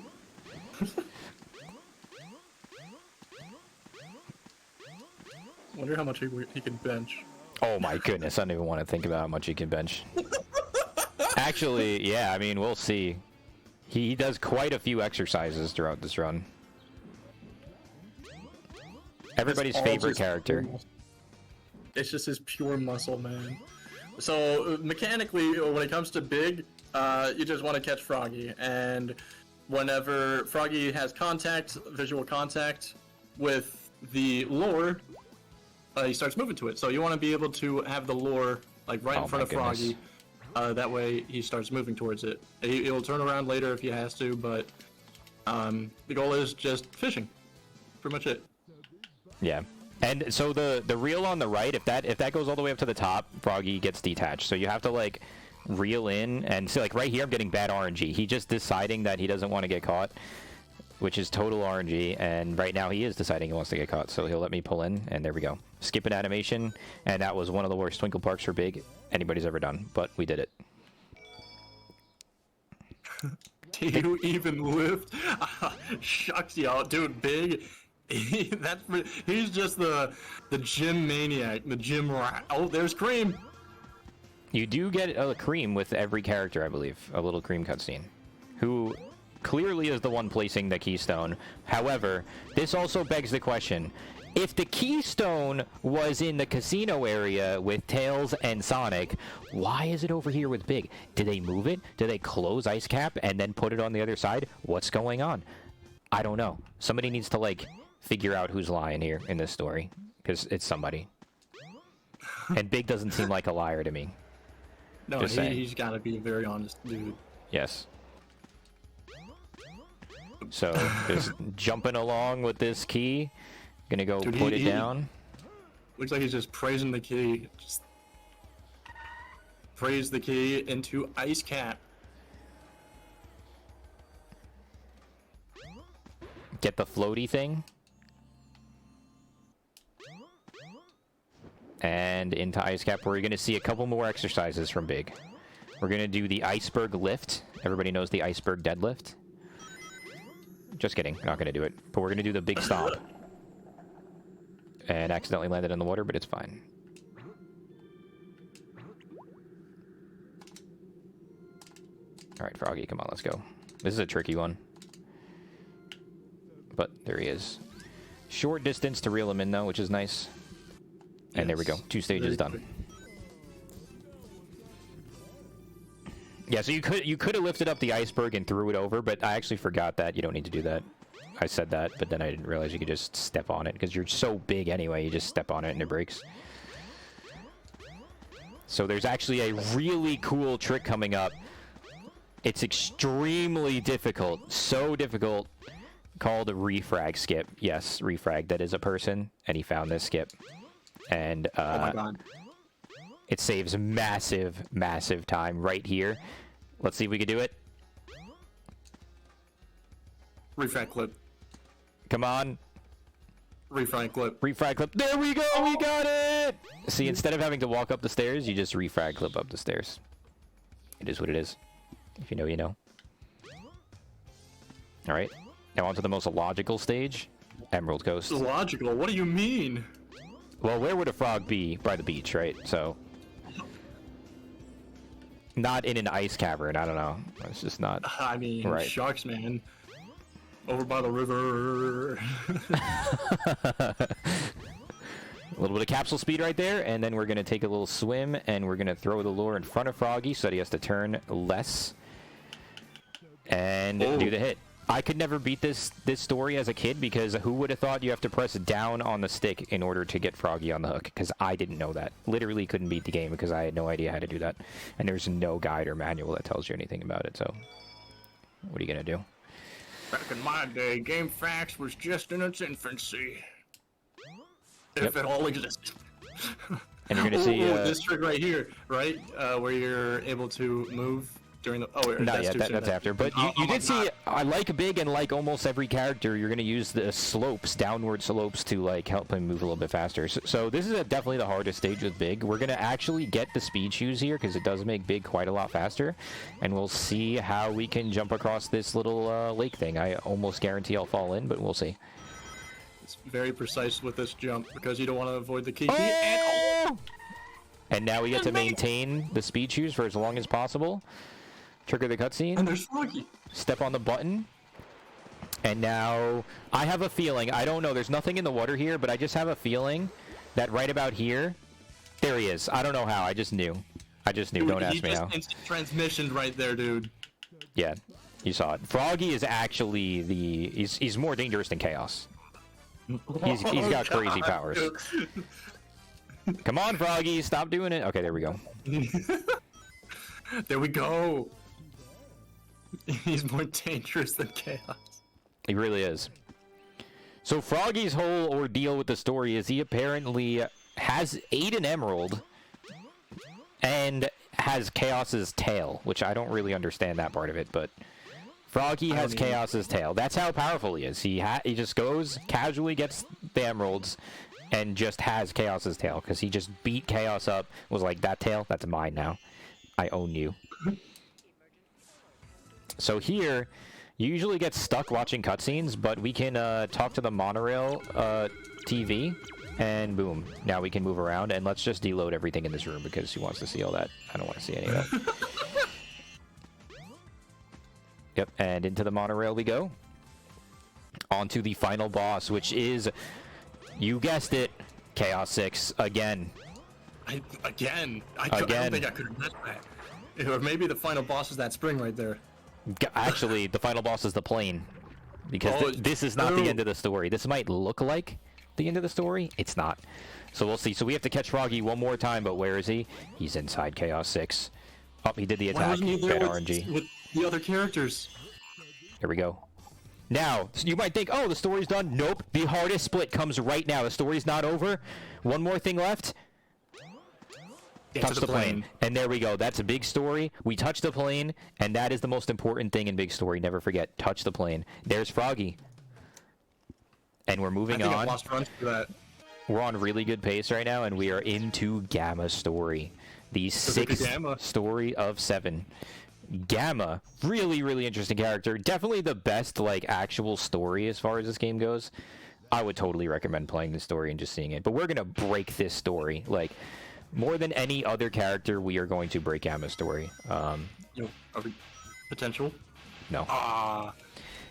S2: Wonder how much he can bench.
S1: Oh my goodness, I don't even want to think about how much he can bench. Actually, yeah, I mean, we'll see. He does quite a few exercises throughout this run. Everybody's favorite character.
S2: It's just his pure muscle, man. So, mechanically, when it comes to Big, you just want to catch Froggy. And whenever Froggy has contact, visual contact, with the lure, he starts moving to it. So you want to be able to have the lure like right in front of Froggy. That way he starts moving towards it. He'll turn around later if he has to, but the goal is just fishing. Pretty much it.
S1: Yeah. And so the reel on the right, if that goes all the way up to the top, Froggy gets detached. So you have to like reel in and see, like right here I'm getting bad RNG. He just deciding that he doesn't want to get caught, which is total RNG, and right now he is deciding he wants to get caught, so he'll let me pull in, and there we go. Skip an animation, and that was one of the worst Twinkle Parks for Big anybody's ever done, but we did it.
S2: Do you even lift? Shucks, y'all. Dude, Big, he's just the gym maniac, the gym rat. Oh, there's Cream.
S1: You do get a Cream with every character, I believe, a little Cream cutscene, who clearly is the one placing the keystone. However, this also begs the question, if the keystone was in the casino area with Tails and Sonic, why is it over here with Big? Did they move it? Did they close Ice Cap and then put it on the other side? What's going on? I don't know. Somebody needs to, like, figure out who's lying here in this story, because it's somebody. And Big doesn't seem like a liar to me.
S2: No, he's got to be a very honest dude.
S1: Yes. So, just jumping along with this key. Gonna go put it down.
S2: Looks like he's just praising the key. Just praise the key into Ice Cap.
S1: Get the floaty thing. And into Ice Cap, where you're gonna see a couple more exercises from Big. We're gonna do the iceberg lift. Everybody knows the iceberg deadlift. Just kidding, not gonna do it. But we're gonna do the big stomp. And accidentally landed in the water, but it's fine. Alright, Froggy, come on, let's go. This is a tricky one. But there he is. Short distance to reel him in, though, which is nice. And there we go. 2 stages done.
S2: Quick.
S1: Yeah, so you could have lifted up the iceberg and threw it over, but I actually forgot that. You don't need to do that. I said that, but then I didn't realize you could just step on it, because you're so big anyway, you just step on it and it breaks. So there's actually a really cool trick coming up. It's extremely difficult, so difficult, called a refrag skip. Yes, refrag, that is a person, and he found this skip. And
S2: Oh my god.
S1: it saves massive, massive time right here. Let's see if we can do it.
S2: Refrag clip.
S1: Come on.
S2: Refrag clip.
S1: Refrag clip. There we go! We got it! See, instead of having to walk up the stairs, you just refrag clip up the stairs. It is what it is. If you know, you know. Alright. Now on to the most logical stage. Emerald Coast.
S2: Logical? What do you mean?
S1: Well, where would a frog be? By the beach, right? So... not in an ice cavern, I don't know. It's just not...
S2: I mean,
S1: right.
S2: sharks, man. Over by the river.
S1: A little bit of capsule speed right there, and then we're going to take a little swim, and we're going to throw the lure in front of Froggy so that he has to turn less. And do the hit. I could never beat this story as a kid, because who would have thought you have to press down on the stick in order to get Froggy on the hook? Because I didn't know that. Literally couldn't beat the game because I had no idea how to do that. And there's no guide or manual that tells you anything about it, so... what are you going to do?
S2: Back in my day, Game Facts was just in its infancy. If it all existed.
S1: And you're going to see...
S2: this trick right here, right? Where you're able to move during the... Oh, wait,
S1: not yet, that's after. But you did see, I like Big, and like almost every character, you're going to use the slopes, downward slopes, to like help him move a little bit faster. So this is definitely the hardest stage with Big. We're going to actually get the speed shoes here, because it does make Big quite a lot faster. And we'll see how we can jump across this little lake thing. I almost guarantee I'll fall in, but we'll see.
S2: It's very precise with this jump, because you don't want to avoid the key.
S1: Oh! And now we get to maintain the speed shoes for as long as possible. Trigger the cutscene.
S2: And there's Froggy.
S1: Step on the button. And now, I have a feeling, I don't know, there's nothing in the water here, but I just have a feeling that right about here, there he is. I don't know how, I just knew. I just knew,
S2: Dude,
S1: don't ask me how.
S2: He just transmissioned right there, dude.
S1: Yeah, you saw it. Froggy is actually he's more dangerous than Chaos. He's got crazy powers. Come on, Froggy, stop doing it. Okay, there we go.
S2: There we go. He's more dangerous than Chaos.
S1: He really is. So Froggy's whole ordeal with the story is he apparently ate an emerald and has Chaos's tail, which I don't really understand that part of it, but Froggy has Chaos's tail. That's how powerful he is. He just goes, casually gets the emeralds, and just has Chaos's tail, because he just beat Chaos up, was like, that tail, that's mine now. I own you. So here, you usually get stuck watching cutscenes, but we can talk to the monorail TV, and boom, now we can move around, and let's just deload everything in this room, because who wants to see all that? I don't want to see any of that. Yep, and into the monorail we go. On to the final boss, which is, you guessed it, Chaos 6 again.
S2: I don't think I could have guessed that. Or maybe the final boss is that spring right there.
S1: Actually, the final boss is the plane. Because this is not the end of the story. This might look like the end of the story. It's not. So we'll see. So we have to catch Froggy one more time, but where is he? He's inside Chaos 6. Oh, he did the attack. Bad RNG.
S2: With the other characters.
S1: Here we go. Now, you might think, oh, the story's done. Nope. The hardest split comes right now. The story's not over. One more thing left. Touch the plane. And there we go. That's a big story. We touch the plane, and that is the most important thing in big story. Never forget. Touch the plane. There's Froggy. And we're moving on.
S2: I lost runs for that.
S1: We're on really good pace right now, and we are into Gamma story. The sixth story of 7. Gamma, really, really interesting character. Definitely the best, like, actual story as far as this game goes. I would totally recommend playing this story and just seeing it. But we're going to break this story. Like, more than any other character, we are going to break Gamma's story.
S2: Potential?
S1: No.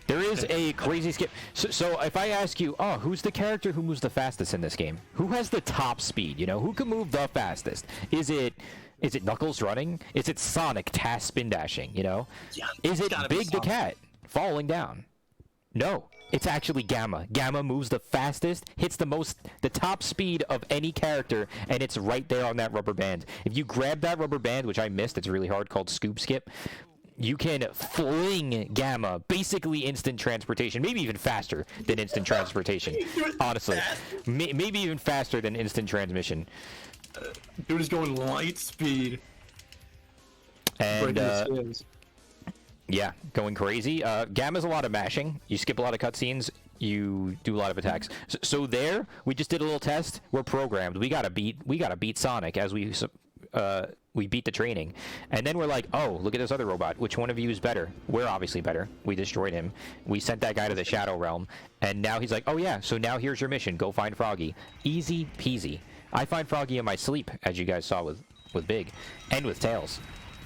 S1: There is a crazy skip. So if I ask you, oh, who's the character who moves the fastest in this game? Who has the top speed? You know, who can move the fastest? Is it Knuckles running? Is it Sonic task spin dashing? You know,
S2: Yeah,
S1: is it Big the Cat falling down? No, it's actually Gamma. Gamma moves the fastest, hits the top speed of any character, and it's right there on that rubber band. If you grab that rubber band, which I missed, it's really hard, called Scoop Skip, you can fling Gamma, basically instant transportation, maybe even faster than instant transportation, honestly. Maybe even faster than instant transmission.
S2: Dude is going light speed.
S1: And, yeah, going crazy. Gamma's a lot of mashing. You skip a lot of cutscenes. You do a lot of attacks. So there, we just did a little test. We're programmed. We gotta beat Sonic as we beat the training. And then we're like, oh, look at this other robot. Which one of you is better? We're obviously better. We destroyed him. We sent that guy to the Shadow Realm. And now he's like, oh yeah, so now here's your mission. Go find Froggy. Easy peasy. I find Froggy in my sleep, as you guys saw with Big, and with Tails.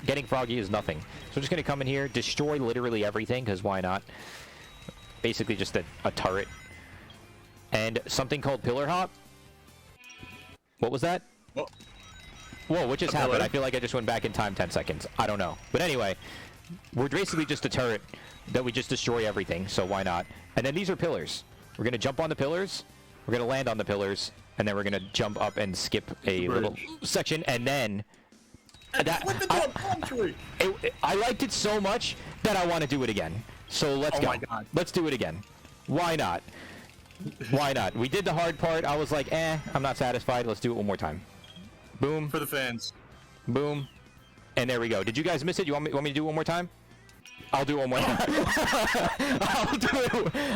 S1: Getting Froggy is nothing. So we're just going to come in here, destroy literally everything, because why not? Basically just a turret. And something called Pillar Hop. What was that?
S2: Whoa,
S1: what just happened? I feel like I just went back in time 10 seconds. I don't know. But anyway, we're basically just a turret that we just destroy everything, so why not? And then these are pillars. We're going to jump on the pillars, we're going to land on the pillars, and then we're going to jump up and skip a little section, and then... I liked it so much that I want to do it again. So let's go. Let's do it again. Why not? Why not? We did the hard part. I was like, I'm not satisfied. Let's do it one more time. Boom.
S2: For the fans.
S1: Boom. And there we go. Did you guys miss it? You want me to do it one more time? I'll do it one more time.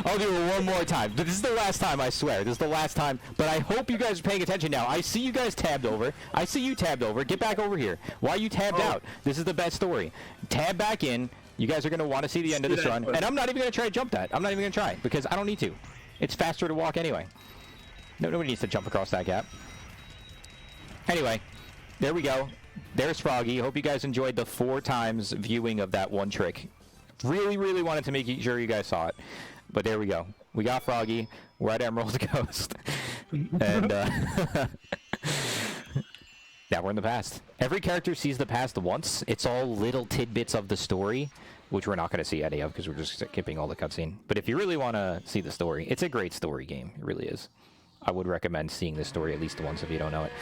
S1: I'll do it one more time. This is the last time, I swear. This is the last time. But I hope you guys are paying attention now. I see you guys tabbed over. I see you tabbed over. Get back over here. Why are you tabbed out? This is the best story. Tab back in. You guys are going to want to see the end of this run. And I'm not even going to try to jump that. I'm not even going to try because I don't need to. It's faster to walk anyway. Nobody needs to jump across that gap. Anyway, there we go. There's Froggy. Hope you guys enjoyed the 4 times viewing of that one trick. Really, really wanted to make sure you guys saw it. But there we go. We got Froggy. We're at Emerald Coast. And now we're in the past. Every character sees the past once. It's all little tidbits of the story, which we're not going to see any of because we're just skipping all the cutscene. But if you really want to see the story, it's a great story game. It really is. I would recommend seeing this story at least once if you don't know it.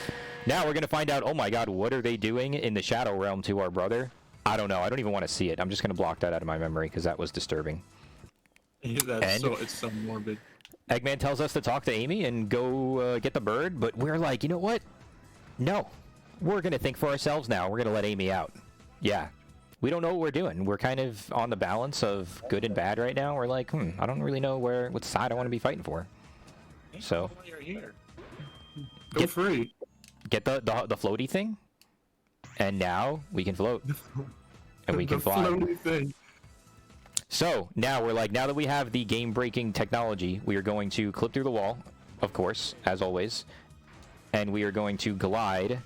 S1: Now we're going to find out, oh my god, what are they doing in the Shadow Realm to our brother? I don't know. I don't even want to see it. I'm just going to block that out of my memory because that was disturbing.
S2: It's so morbid.
S1: Eggman tells us to talk to Amy and go get the bird, but we're like, you know what? No. We're going to think for ourselves now. We're going to let Amy out. Yeah. We don't know what we're doing. We're kind of on the balance of good and bad right now. We're like, I don't really know what side I want to be fighting for. So,
S2: you're here. Go free.
S1: Get the floaty thing, and now we can float. And we can fly.
S2: Floaty thing.
S1: So, now we're like, now that we have the game-breaking technology, we are going to clip through the wall, of course, as always. And we are going to glide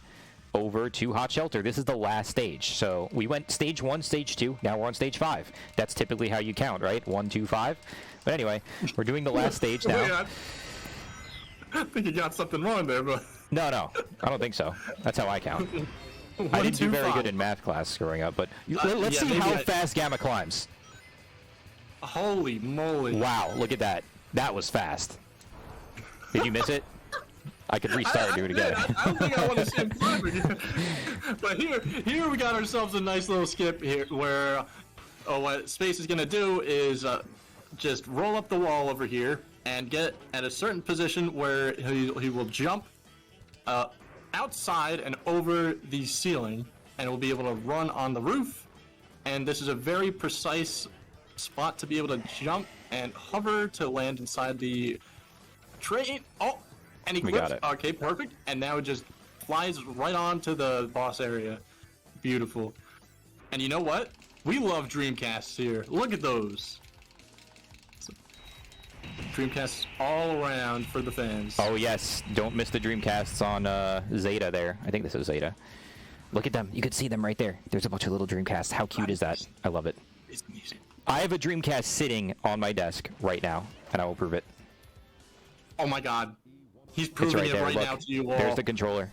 S1: over to Hot Shelter. This is the last stage. So, we went stage 1, stage 2, now we're on stage 5. That's typically how you count, right? 1, 2, 5. But anyway, we're doing the last stage now.
S2: I think you got something wrong there, but...
S1: No, I don't think so. That's how I count. I didn't do very good in math class growing up, but let's see how fast Gamma climbs.
S2: Holy moly.
S1: Wow, look at that. That was fast. Did you miss it? I could restart and do it again.
S2: I don't think I want to see him climbing. But here we got ourselves a nice little skip here where what Space is going to do is just roll up the wall over here and get at a certain position where he will jump outside and over the ceiling, and will be able to run on the roof. And this is a very precise spot to be able to jump and hover to land inside the train. Oh, and he got it. Okay, perfect. And now it just flies right onto the boss area. Beautiful. And you know what? We love Dreamcasts here. Look at those. Dreamcasts all around for the fans.
S1: Oh yes, don't miss the Dreamcasts on Zeta there. I think this is Zeta. Look at them. You can see them right there. There's a bunch of little Dreamcasts. How cute is that? I love it. I have a Dreamcast sitting on my desk right now, and I will prove it.
S2: Oh my god. He's proving it right now to you all.
S1: There's the controller.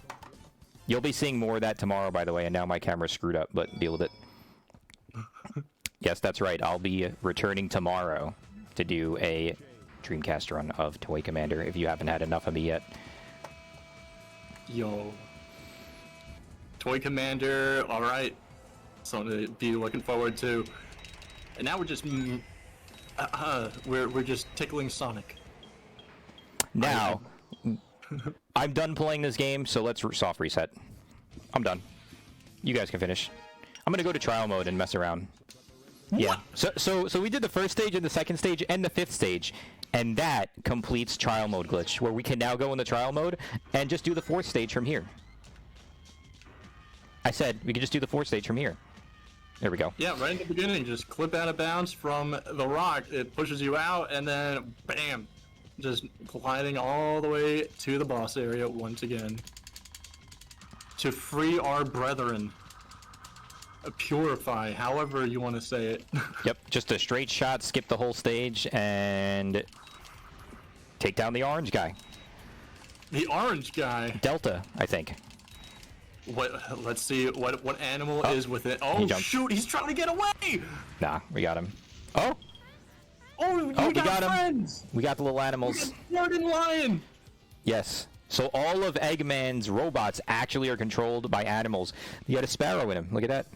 S1: You'll be seeing more of that tomorrow, by the way, and now my camera's screwed up, but deal with it. Yes, that's right. I'll be returning tomorrow to do a Dreamcast run of Toy Commander, if you haven't had enough of me yet.
S2: Yo. Toy Commander, alright. Something to be looking forward to. And now we're just... we're just tickling Sonic.
S1: Now, I'm done playing this game, so let's soft reset. I'm done. You guys can finish. I'm gonna go to trial mode and mess around. What? Yeah. So we did the first stage and the second stage and the fifth stage, and that completes trial mode glitch, where we can now go in the trial mode and just do the fourth stage from here. I said we can just do the fourth stage from here. There we go.
S2: Yeah, right in the beginning, just clip out of bounds from the rock. It pushes you out, and then bam, just gliding all the way to the boss area once again. To free our brethren. Purify, however you want to say it.
S1: Yep, just a straight shot, skip the whole stage, and take down the orange guy.
S2: The orange guy?
S1: Delta, I think.
S2: What? Let's see what animal is with it. Oh shoot! He's trying to get away.
S1: Nah, we got him. Oh.
S2: Oh, we got friends.
S1: We got the little animals.
S2: Bird and lion.
S1: Yes. So all of Eggman's robots actually are controlled by animals. You got a sparrow in him. Look at that.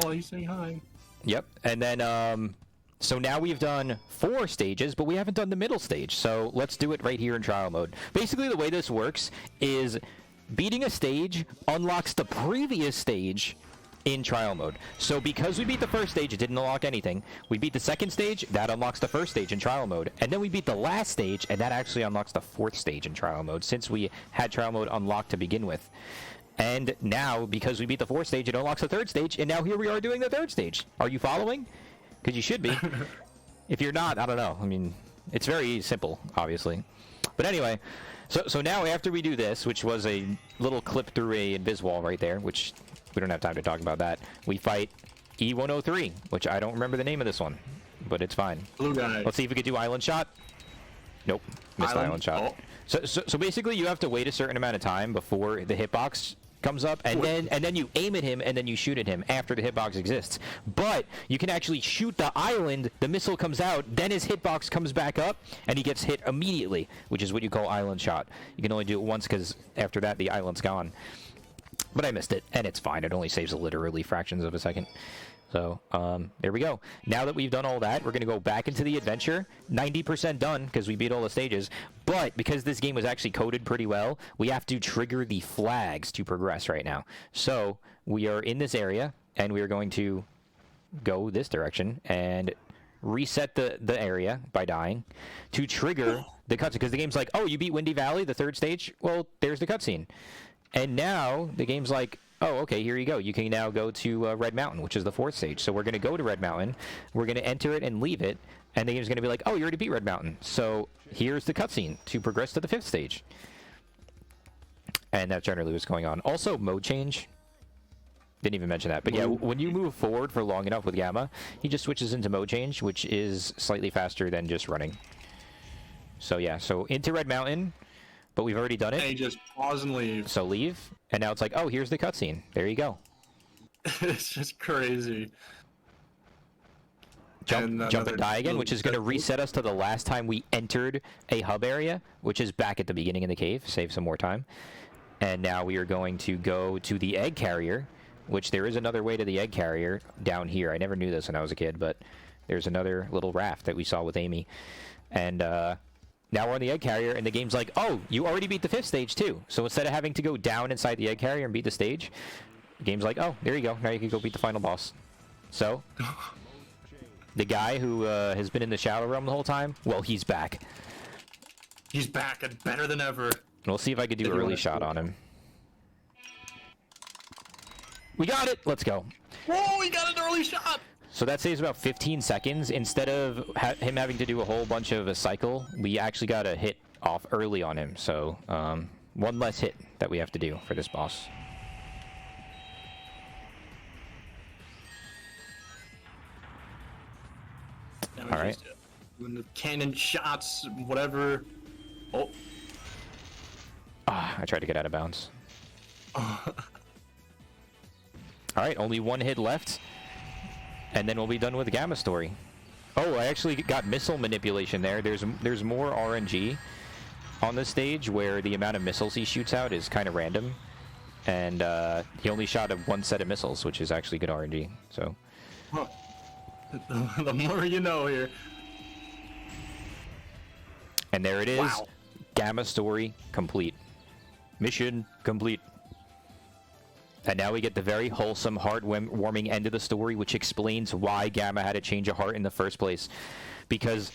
S2: Oh, he's saying hi.
S1: Yep. And then, so now we've done 4 stages, but we haven't done the middle stage. So let's do it right here in trial mode. Basically, the way this works is beating a stage unlocks the previous stage in trial mode. So because we beat the first stage, it didn't unlock anything. We beat the second stage, that unlocks the first stage in trial mode. And then we beat the last stage, and that actually unlocks the fourth stage in trial mode, since we had trial mode unlocked to begin with. And now, because we beat the fourth stage, it unlocks the third stage, and now here we are doing the third stage. Are you following? Because you should be. If you're not, I don't know. I mean, it's very simple, obviously. But anyway, so now after we do this, which was a little clip through a invis wall right there, which we don't have time to talk about that, we fight E103, which I don't remember the name of this one, but it's fine.
S2: Blue guy.
S1: Let's see if we could do island shot. Nope, missed island shot. Oh. So basically, you have to wait a certain amount of time before the hitbox comes up, and then you aim at him, and then you shoot at him after the hitbox exists. But you can actually shoot the island, the missile comes out, then his hitbox comes back up, and he gets hit immediately, which is what you call island shot. You can only do it once, because after that, the island's gone. But I missed it, and it's fine. It only saves literally fractions of a second. So, there we go. Now that we've done all that, we're going to go back into the adventure. 90% done, because we beat all the stages. But, because this game was actually coded pretty well, we have to trigger the flags to progress right now. So, we are in this area, and we are going to go this direction, and reset the area by dying to trigger the cutscene. Because the game's like, oh, you beat Windy Valley, the third stage? Well, there's the cutscene. And now, the game's like, oh, okay, here you go. You can now go to Red Mountain, which is the fourth stage. So we're going to go to Red Mountain. We're going to enter it and leave it. And the game's going to be like, oh, you already beat Red Mountain. So here's the cutscene to progress to the fifth stage. And that's generally what's going on. Also, mode change. Didn't even mention that. But yeah, when you move forward for long enough with Gamma, he just switches into mode change, which is slightly faster than just running. So yeah, so into Red Mountain. But we've already done it.
S2: And you just pause and leave.
S1: So leave, and now it's like, oh, here's the cutscene. There you go.
S2: It's just crazy.
S1: Jump and die again, which is going to reset us to the last time we entered a hub area, which is back at the beginning in the cave. Save some more time. And now we are going to go to the egg carrier, which there is another way to the egg carrier down here. I never knew this when I was a kid, but there's another little raft that we saw with Amy. And, now we're on the egg carrier, and the game's like, oh, you already beat the fifth stage, too. So instead of having to go down inside the egg carrier and beat the stage, the game's like, oh, there you go. Now you can go beat the final boss. So, the guy who has been in the shower room the whole time, well, he's back.
S2: He's back and better than ever.
S1: We'll see if I can do early shot on him. We got it! Let's go.
S2: Whoa, we got an early shot!
S1: So that saves about 15 seconds. Instead of him having to do a whole bunch of a cycle, we actually got a hit off early on him. So, one less hit that we have to do for this boss. right.
S2: Doing the cannon shots, whatever. Oh.
S1: Ah, I tried to get out of bounds. Alright, only one hit left. And then we'll be done with the Gamma story. Oh, I actually got missile manipulation there. There's more RNG on this stage where the amount of missiles he shoots out is kind of random. And he only shot one set of missiles, which is actually good RNG. So,
S2: the more you know here.
S1: And there it is.
S2: Wow.
S1: Gamma story complete. Mission complete. And now we get the very wholesome, heart-warming end of the story, which explains why Gamma had to change a heart in the first place. Because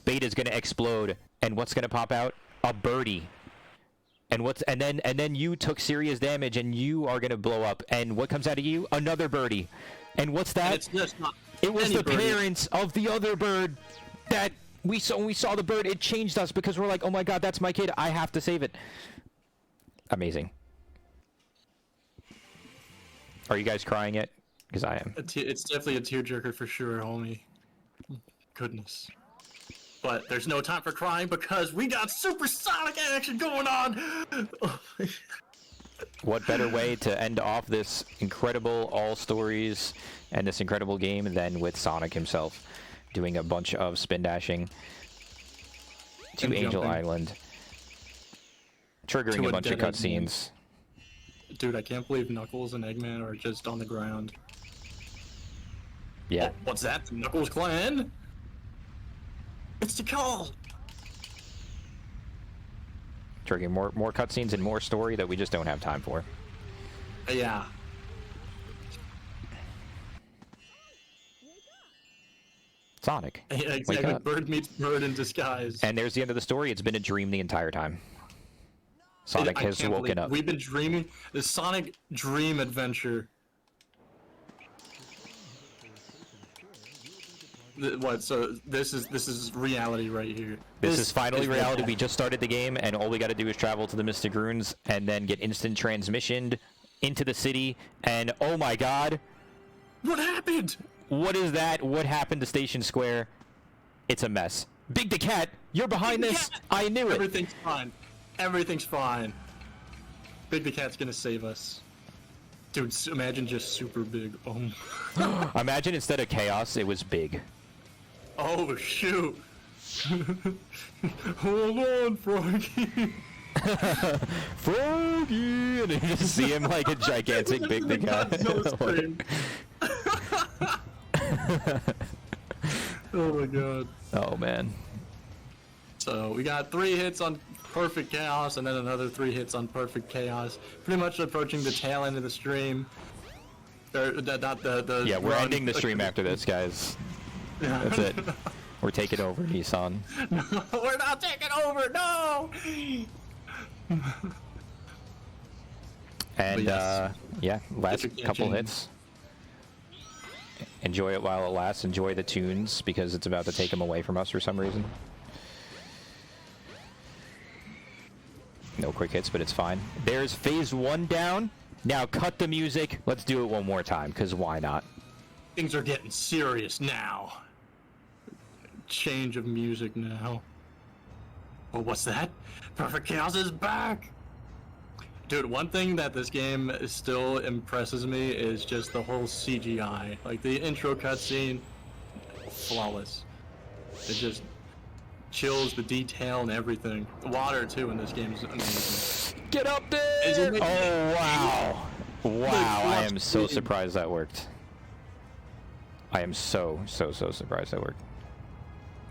S1: Beta's gonna explode, and what's gonna pop out? A birdie. And then you took serious damage, and you are gonna blow up. And what comes out of you? Another birdie. And what's that?
S2: It's just not
S1: it was the
S2: birdie.
S1: parents of the other bird that we saw. When we saw the bird, it changed us because we're like, oh my god, that's my kid. I have to save it. Amazing. Are you guys crying yet? Because I am.
S2: It's definitely a tearjerker for sure, homie. Goodness. But there's no time for crying because we got supersonic action going on!
S1: What better way to end off this incredible all stories and this incredible game than with Sonic himself doing a bunch of spin dashing to
S2: And
S1: Angel
S2: jumping.
S1: Island, triggering
S2: To
S1: a
S2: a
S1: bunch of
S2: dead end.
S1: cutscenes.
S2: Dude, I can't believe Knuckles and Eggman are just on the ground.
S1: Yeah.
S2: Oh, what's that? The Knuckles clan? It's the call!
S1: Triggering more cutscenes and more story that we just don't have time for.
S2: Yeah.
S1: Sonic,
S2: Yeah,
S1: wake
S2: exactly.
S1: up.
S2: Bird meets bird in disguise.
S1: And there's the end of the story. It's been a dream the entire time. Sonic
S2: I
S1: has
S2: can't
S1: woken
S2: believe
S1: up.
S2: We've been dreaming. The Sonic Dream Adventure. What? So this is reality right here.
S1: This is finally reality.
S2: reality.
S1: We just started the game, and all we got to do is travel to the Mystic Ruins and then get instant transmissioned into the city. And oh my god,
S2: What happened?
S1: what is that? What happened to Station Square? It's a mess. Big the Cat, you're behind
S2: Big the
S1: this.
S2: Cat!
S1: I knew it.
S2: Everything's fine. Everything's fine. Big the Cat's gonna save us. Dude, imagine just super big. Oh.
S1: Imagine instead of chaos, it was big.
S2: Oh shoot. Hold on, Froggy.
S1: Froggy, and you just see him like a gigantic Big the Cat.
S2: Godzilla scream. Oh my god.
S1: Oh man.
S2: So we got 3 hits on Perfect Chaos and then another 3 hits on Perfect Chaos. Pretty much approaching the tail end of the stream.
S1: Yeah, we're ending the stream after this, guys. That's it. We're taking over, Nissan.
S2: We're not taking over, no!
S1: And
S2: yes.
S1: yeah, last
S2: Epic
S1: couple
S2: action.
S1: hits. Enjoy it while it lasts. Enjoy the tunes because it's about to take them away from us for some reason. No quick hits, but it's fine. There's phase 1 down. Now cut the music. Let's do it one more time, because why not?
S2: Things are getting serious now. Change of music now. Oh, what's that? Perfect Chaos is back! Dude, one thing that this game still impresses me is just the whole CGI. Like, the intro cutscene, flawless. It just chills the detail and everything. The water, too, in this game is amazing.
S1: Get up there! Oh, wow. Wow, I am so surprised that worked. I am so surprised that worked.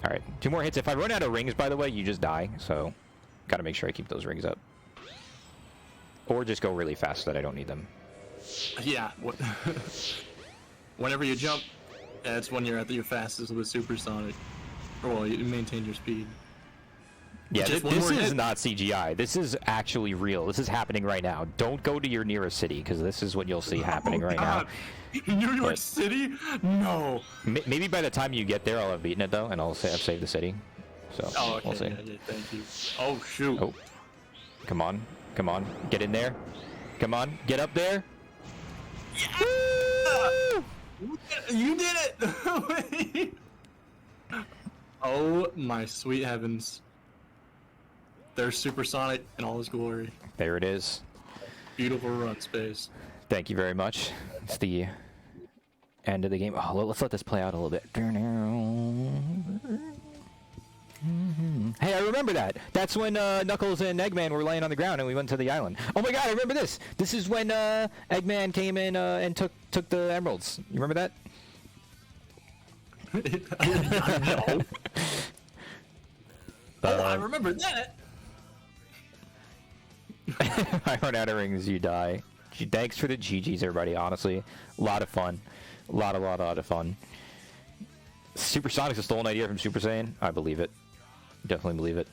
S1: Alright, 2 more hits. If I run out of rings, by the way, you just die. So, gotta make sure I keep those rings up. Or just go really fast so that I don't need them.
S2: Yeah. Whenever you jump, that's when you're at your fastest with supersonic. Or, well, you maintain your speed.
S1: Yeah,
S2: Just
S1: this
S2: one more
S1: is
S2: hit.
S1: not CGI. This is actually real. This is happening right now. Don't go to your nearest city, because this is what you'll see happening right now.
S2: New York
S1: But-
S2: City? No.
S1: Maybe by the time you get there, I'll have beaten it, though, and I'll have saved the city. So,
S2: Oh, okay.
S1: we'll see.
S2: Yeah, thank you. Oh, shoot.
S1: Oh. Come on. Come on. Get in there. Come on. Get up there.
S2: You did it! Oh my sweet heavens. There's Supersonic in all his glory.
S1: There it is.
S2: Beautiful run, Space.
S1: Thank you very much. It's the end of the game. Oh, let's let this play out a little bit. Hey, I remember that. That's when Knuckles and Eggman were laying on the ground and we went to the island. Oh my god, I remember this. This is when Eggman came in and took the emeralds. You remember that?
S2: No. I remember that.
S1: I run out of rings, you die. Thanks for the GGs, everybody. Honestly, a lot of fun. A lot of fun. Supersonic's a stolen idea from Super Saiyan. I believe it. Definitely believe it.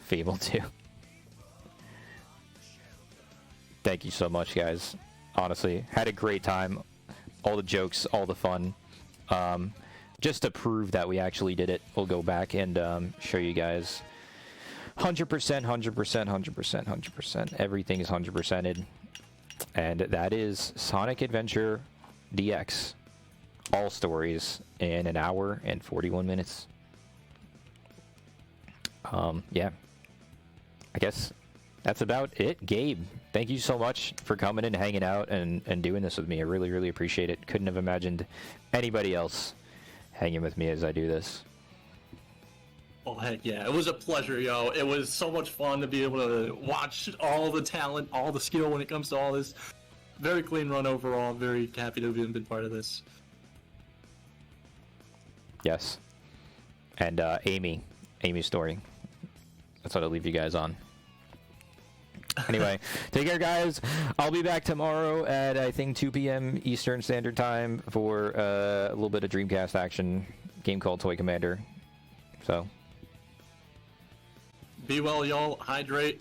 S1: Fable 2. Thank you so much, guys. Honestly, had a great time. All the jokes, all the fun. Just to prove that we actually did it, we'll go back and show you guys. 100%, 100%, 100%, 100%. Everything is 100%ed. And that is Sonic Adventure DX. All stories in an hour and 41 minutes. Yeah. I guess that's about it. Gabe, thank you so much for coming and hanging out and doing this with me. I really, really appreciate it. Couldn't have imagined anybody else hanging with me as I do this.
S2: Oh, heck yeah. It was a pleasure, yo. It was so much fun to be able to watch all the talent, all the skill when it comes to all this. Very clean run overall. Very happy to have been part of this.
S1: Yes. And Amy's story. That's what I'll leave you guys on. Anyway, take care, guys. I'll be back tomorrow at, I think, 2 p.m. Eastern Standard Time for a little bit of Dreamcast action. Game called Toy Commander. So.
S2: Be well, y'all. Hydrate.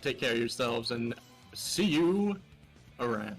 S2: Take care of yourselves, and see you around.